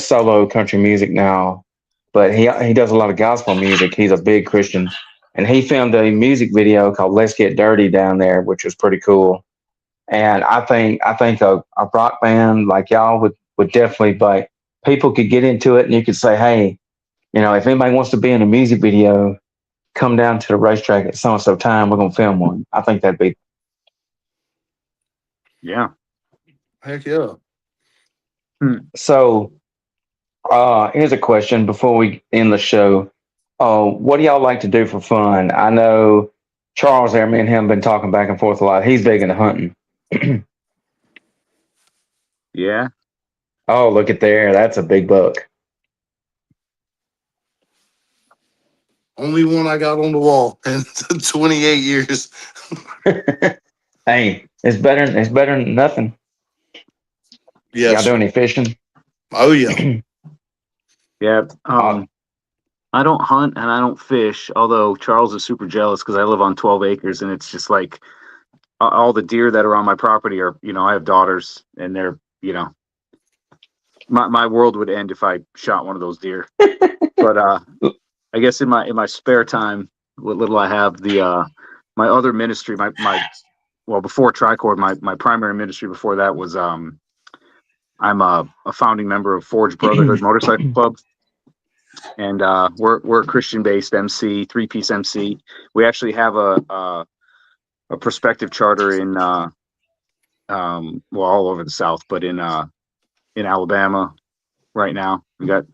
solo country music now, but he does a lot of gospel music. He's a big Christian, and he filmed a music video called "Let's Get Dirty" down there, which was pretty cool. And I think a rock band like y'all would definitely like people could get into it, and you could say, hey, if anybody wants to be in a music video, come down to the racetrack at so and so time. We're gonna film one. I think that'd be Yeah. Heck yeah. so. Here's a question before we end the show. What do y'all like to do for fun? I know Charles there, me and him been talking back and forth a lot. He's big into hunting. Yeah. Oh, look at there. That's a big buck. Only one I got on the wall in 28 years. Hey, it's better than nothing. Yes. Y'all do any fishing? Oh yeah. Yeah. I don't hunt and I don't fish, although Charles is super jealous because I live on 12 acres and it's just like all the deer that are on my property are, I have daughters and they're, my world would end if I shot one of those deer. But I guess in my spare time, what little I have, my other ministry, before Tricord, my primary ministry before that was I'm a founding member of Forge Brotherhood Motorcycle Club. And we're a Christian-based MC, 3-piece MC. We actually have a prospective charter in all over the South, but in Alabama right now. We got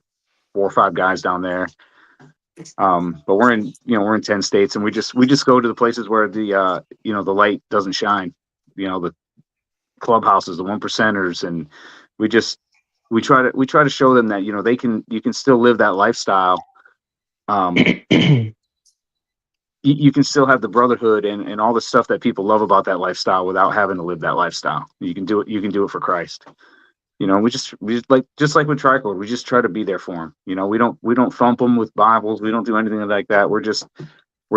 4 or 5 guys down there. But we're in 10 states, and we just go to the places where the the light doesn't shine. The clubhouses, the 1%ers, and we try to show them that you can still live that lifestyle. You can still have the brotherhood and all the stuff that people love about that lifestyle without having to live that lifestyle. You can do it for Christ. We just like with Tricord, we just try to be there for them. We don't thump them with Bibles. We don't do anything like that. We're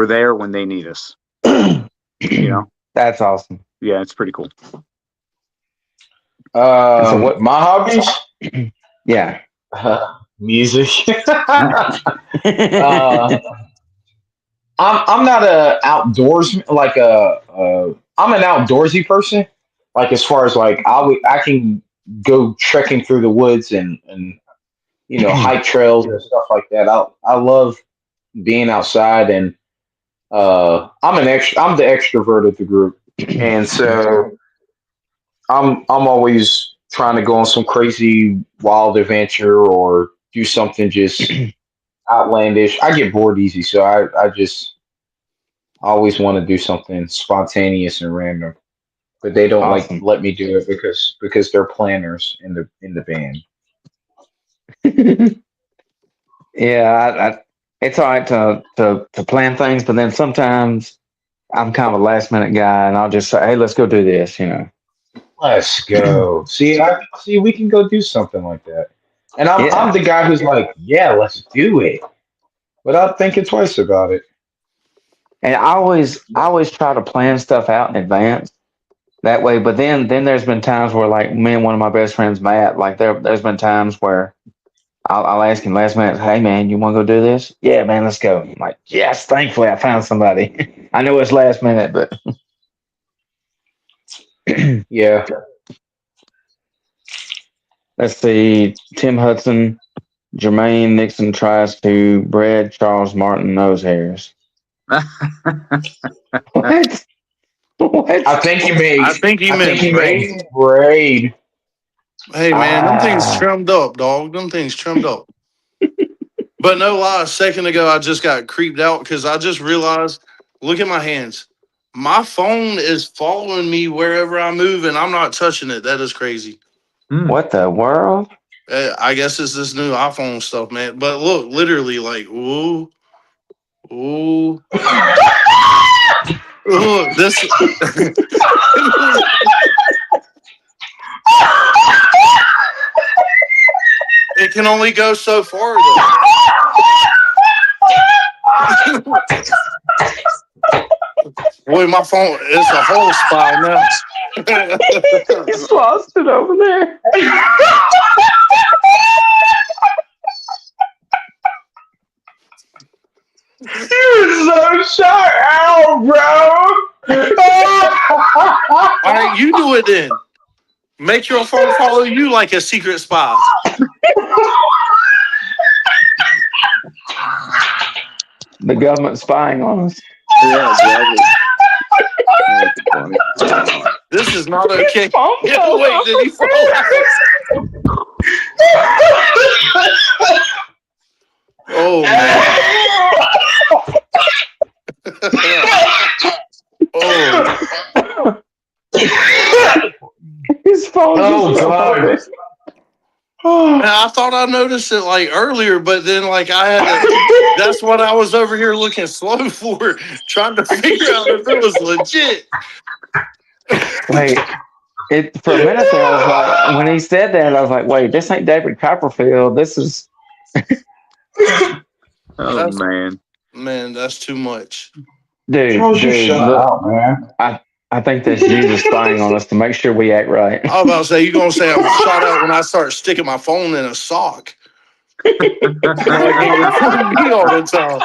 there when they need us. That's awesome. Yeah, it's pretty cool. So what My hobbies? Yeah. Music. I'm not a outdoorsman, like I'm an outdoorsy person. Like as far as like I can go trekking through the woods and hike trails and stuff like that. I love being outside, and I'm the extrovert of the group, and so I'm always trying to go on some crazy wild adventure or do something just outlandish. I get bored easy, so I just always want to do something spontaneous and random. But they don't Awesome. let me do it because they're planners in the band. Yeah, it's all right to plan things, but then sometimes I'm kind of a last minute guy, and I'll just say, "Hey, let's go do this." Let's go. See, we can go do something like that. And I'm Yeah. I'm the guy who's like, yeah, let's do it, without thinking twice about it. And I always try to plan stuff out in advance that way. But then there's been times where, like, me and one of my best friends, Matt, like there's been times where I'll ask him last minute, "Hey man, you want to go do this?" "Yeah, man, let's go." I'm like, "Yes, thankfully I found somebody." I know it's last minute, but Yeah. let's see. Tim Hudson, Jermaine Nixon tries to bread Charles Martin nose hairs. What? What? I think you meant braid. Hey man, them things trimmed up, dog. Them things trimmed up. But no lie, a second ago I just got creeped out because I just realized, look at my hands. My phone is following me wherever I move and I'm not touching it. That is crazy. What the world? I guess it's this new iPhone stuff, man. But look, literally, like, ooh. Look, this. It can only go so far, though. Boy, my phone is a whole spot now. He's lost it over there. You're so shut out, bro. All right, you do it then. Make your phone follow you like a secret spy. The government spying on us. Yeah, exactly. That's funny. This is not okay. phone Yeah, fell wait, off. did he fall out? Oh man. Oh. His phone. Oh, just God. fell Man, I thought I noticed it like earlier, but then like I had to, that's what I was over here looking slow for, trying to figure out if it was legit. Wait, for a minute there, I was like, when he said that, I was like, wait, this ain't David Copperfield. This is. Oh man. Man, that's too much. Dude, Shut look, out, man. I think that's Jesus spying on us to make sure we act right. I was about to say, you're gonna say I'm shot out when I start sticking my phone in a sock. Like he recording me all the time.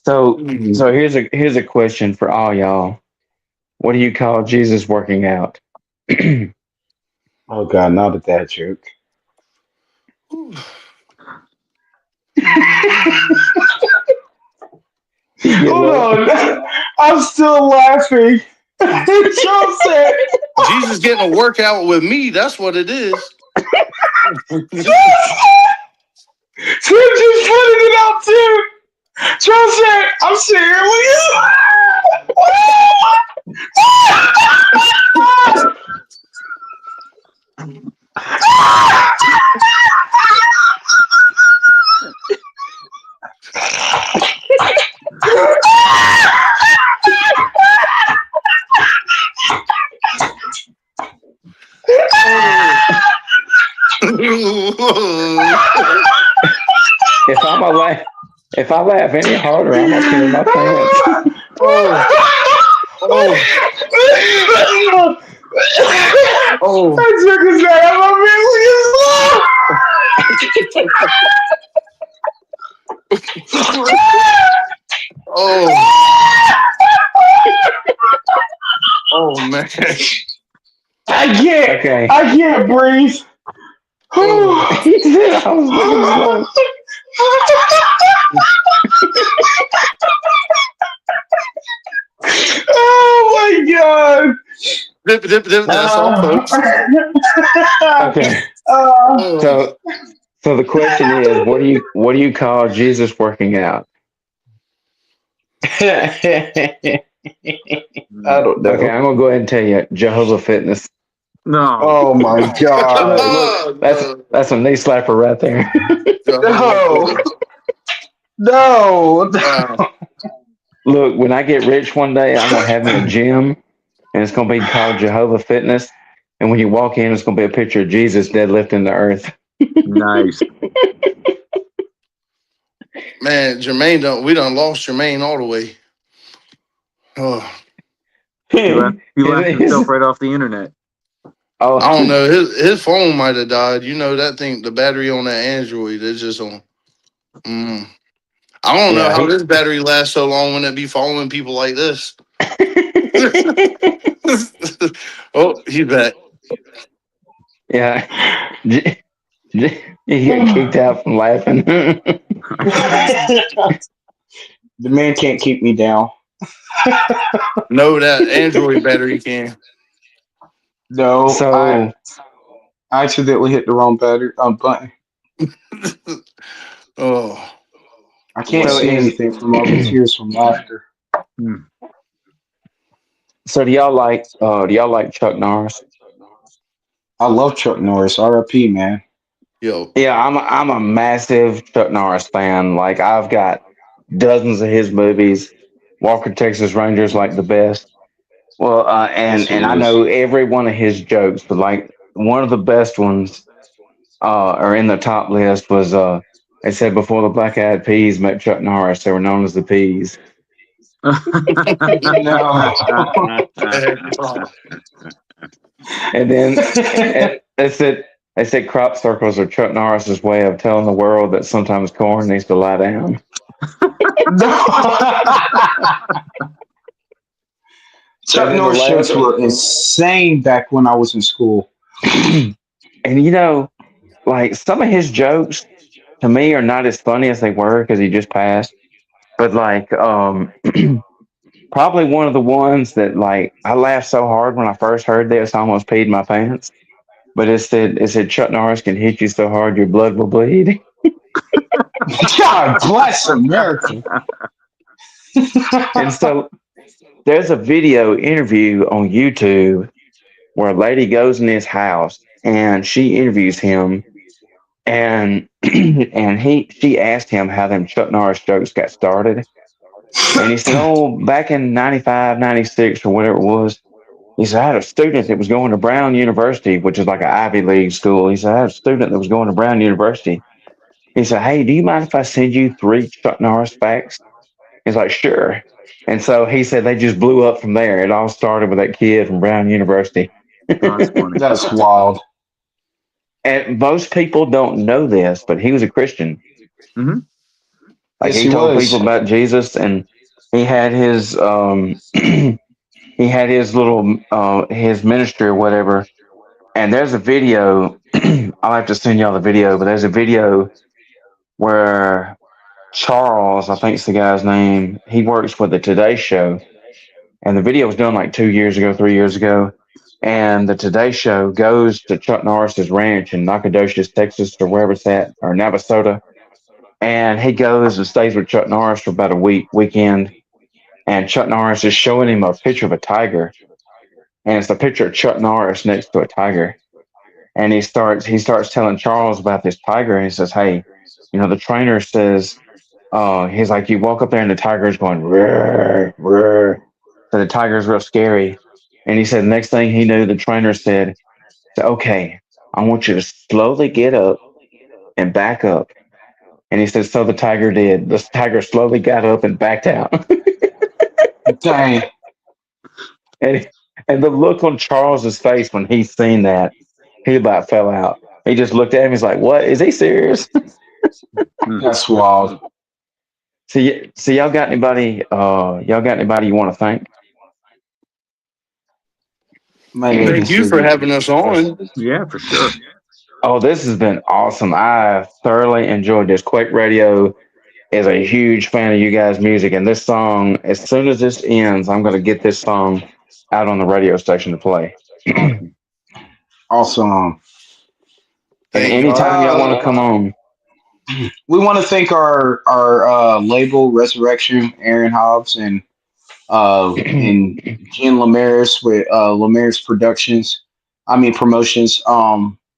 So here's a question for all y'all. What do you call Jesus working out? Oh, God, not a dad joke. Hold on. I'm still laughing. Joe said, Jesus getting a workout with me, that's what it is. Tim just putting it out, Tim. Joe said, I'm sitting here with If I laugh any harder, I'm gonna pee my pants. Oh. I took his out of my Oh. Oh man. I can't. Okay. I can't breathe. He said I was looking slow. Oh my God. Dip, that's all, folks. Okay. So the question is, what do you call Jesus working out? I don't know. Okay, I'm gonna go ahead and tell you, Jehovah Fitness. No. Oh my God. Look, that's a knee slapper right there. No. Look, when I get rich one day, I'm gonna have me a gym, and it's gonna be called Jehovah Fitness. And when you walk in, it's gonna be a picture of Jesus deadlifting the earth. Nice. Man, we done lost Jermaine all the way. Oh. You left himself right off the internet. Oh, I don't know. His phone might have died. You know that thing, the battery on that Android is just on. I don't know how this battery lasts so long when it be following people like this. Oh, he's back. Yeah. He got kicked out from laughing. The man can't keep me down. No, that Android battery can. No, So I accidentally hit the wrong button. Oh, I can't So see is- anything from all the tears from laughter. So do y'all like Chuck Norris? I love Chuck Norris. R.I.P. man. yo, Yeah, I'm a massive Chuck Norris fan. Like I've got dozens of his movies. Walker Texas Ranger's like the best. Well, and I know every one of his jokes, but like one of the best ones, or in the top list was they said before the Black Eyed Peas met Chuck Norris, they were known as the Peas. And then they said crop circles are Chuck Norris's way of telling the world that sometimes corn needs to lie down. Chuck Norris jokes were insane back when I was in school. And you know, like some of his jokes to me are not as funny as they were because he just passed. But like, probably one of the ones that like I laughed so hard when I first heard this, I almost peed my pants. But it said Chuck Norris can hit you so hard your blood will bleed. God bless America. And so there's a video interview on YouTube where a lady goes in his house and she interviews him and she asked him how them Chuck Norris jokes got started. And he said, oh, back in 95, 96 or whatever it was, he said, I had a student that was going to Brown University, which is like an Ivy League school. He said, I had a student that was going to Brown University. He said, hey, do you mind if I send you 3 Chuck Norris facts? He's like, sure. And so he said they just blew up from there. It all started with that kid from Brown University. That's wild. And most people don't know this, but he was a Christian. Mm-hmm. Like Yes, he told was. people about Jesus, and he had his he had his little his ministry or whatever. And there's a video. I'll have to send y'all the video, but there's a video where Charles, I think it's the guy's name, he works for the Today Show. And the video was done like 2 years ago, 3 years ago. And the Today Show goes to Chuck Norris's ranch in Nacogdoches, Texas, or wherever it's at, or Navasota. And he goes and stays with Chuck Norris for about a weekend. And Chuck Norris is showing him a picture of a tiger. And it's a picture of Chuck Norris next to a tiger. And he starts telling Charles about this tiger. And he says, hey, you know, the trainer says, he's like, you walk up there and the tiger's going, roar, roar. So the tiger's real scary. And he said, next thing he knew, the trainer said, okay, I want you to slowly get up and back up. And he said, so the tiger did. The tiger slowly got up and backed out. Dang. And the look on Charles's face when he seen that, he about fell out. He just looked at him. He's like, what? Is he serious? That's wild. So y'all got anybody you want to thank? Thank you for having us on. Yeah, for sure. Oh, this has been awesome. I thoroughly enjoyed this. Quake Radio is a huge fan of you guys' music. And this song, as soon as this ends, I'm going to get this song out on the radio station to play. Awesome. And anytime y'all want to come on. We want to thank our label, Resurrection, Aaron Hobbs, and Jen Lamaris with Lamaris Promotions.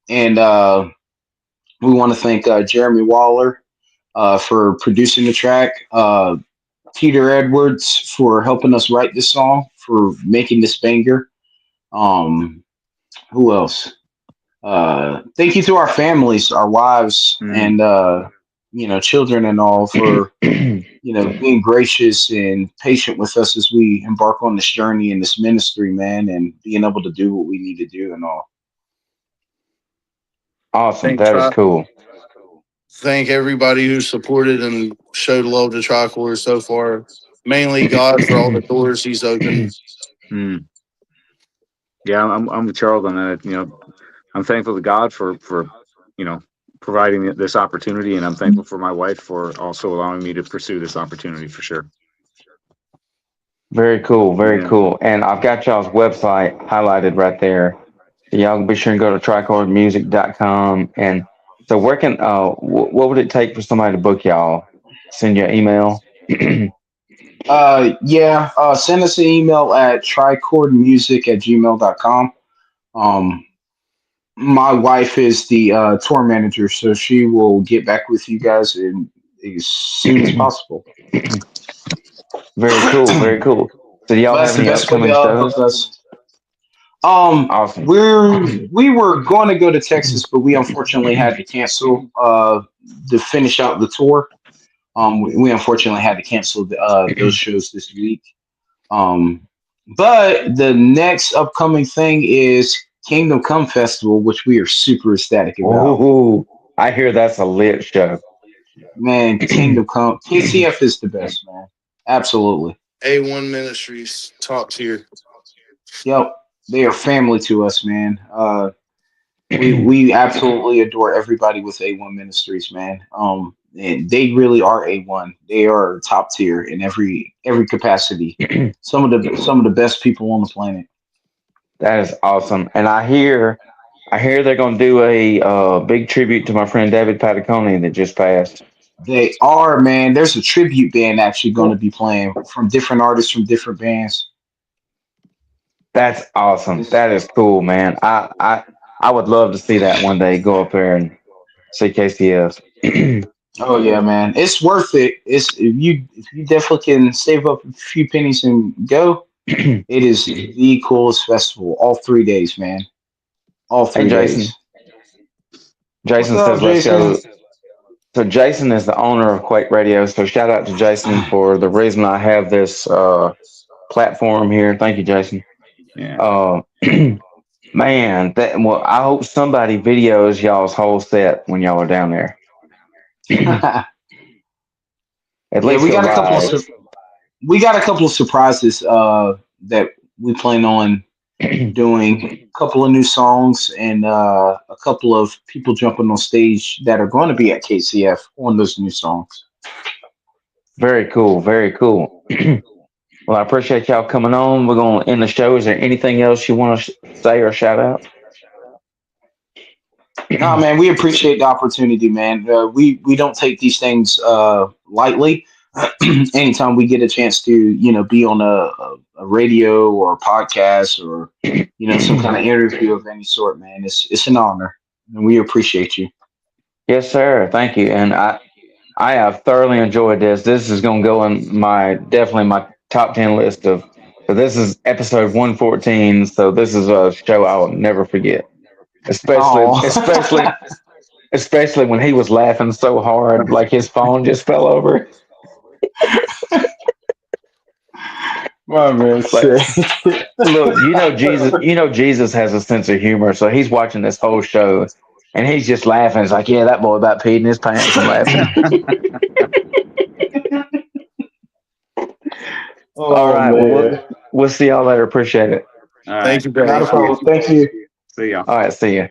And we want to thank Jeremy Waller for producing the track, Peter Edwards for helping us write this song, for making this banger. Who else? Thank you to our families, our wives, and children and all for being gracious and patient with us as we embark on this journey in this ministry, man, and being able to do what we need to do and all. Awesome. That is cool. Thank everybody who supported and showed love to Tricord so far. Mainly God for all the doors He's opened. Yeah, I'm with Charles on that. I'm thankful to God for providing this opportunity, and I'm thankful for my wife for also allowing me to pursue this opportunity for sure. Very cool, very cool. And I've got y'all's website highlighted right there. Y'all be sure and go to tricordmusic.com. And so where can what would it take for somebody to book y'all? Send you an email? Send us an email at tricordmusic@gmail.com. My wife is the tour manager, so she will get back with you guys as soon as possible. Very cool, very cool. So do y'all have any upcoming shows? Awesome. We were going to go to Texas, but we unfortunately had to cancel to finish out the tour. We unfortunately had to cancel those shows this week. But the next upcoming thing is Kingdom Come Festival, which we are super ecstatic about. Ooh, I hear that's a lit show. Man, Kingdom Come KCF is the best, man. Absolutely. A1 Ministries, top tier. Yep. They are family to us, man. We absolutely adore everybody with A1 Ministries, man. And they really are A1. They are top tier in every capacity. Some of the best people on the planet. That is awesome. And I hear they're going to do a big tribute to my friend David Patacone that just passed. They are, man. There's a tribute band actually going to be playing from different artists from different bands. That's awesome. That is cool, man. I would love to see that one day. Go up there and see KCS. Oh yeah, man. It's worth it. It's if you definitely can save up a few pennies and go. It is the coolest festival. All 3 days, man. All Hey, 3 days. What's Jason up, says let's Jason? go. So Jason is the owner of Quake Radio. So shout out to Jason for the reason I have this platform here. Thank you, Jason. Yeah. Man, I hope somebody videos y'all's whole set when y'all are down there. At least we go got a couple live. we got a couple of surprises that we plan on doing. A couple of new songs and a couple of people jumping on stage that are going to be at KCF on those new songs. Very cool. Very cool. Well, I appreciate y'all coming on. We're going to end the show. Is there anything else you want to say or shout out? Nah, man, we appreciate the opportunity, man. We don't take these things lightly. Anytime we get a chance to, be on a radio or a podcast or, some kind of interview of any sort, man, it's an honor, and we appreciate you. Yes, sir. Thank you. And I have thoroughly enjoyed this. This is going to go in definitely my top 10 list of. So this is episode 114. So this is a show I will never forget. Oh, Especially when he was laughing so hard, like his phone just fell over. my man Like, said. look, Jesus has a sense of humor, so he's watching this whole show and he's just laughing. It's like, yeah, that boy about peed in his pants from laughing. All right, man. well, we'll see y'all later. Appreciate it. All right. Thank you, Not a brother. problem. Thank you. See y'all. All right, see ya.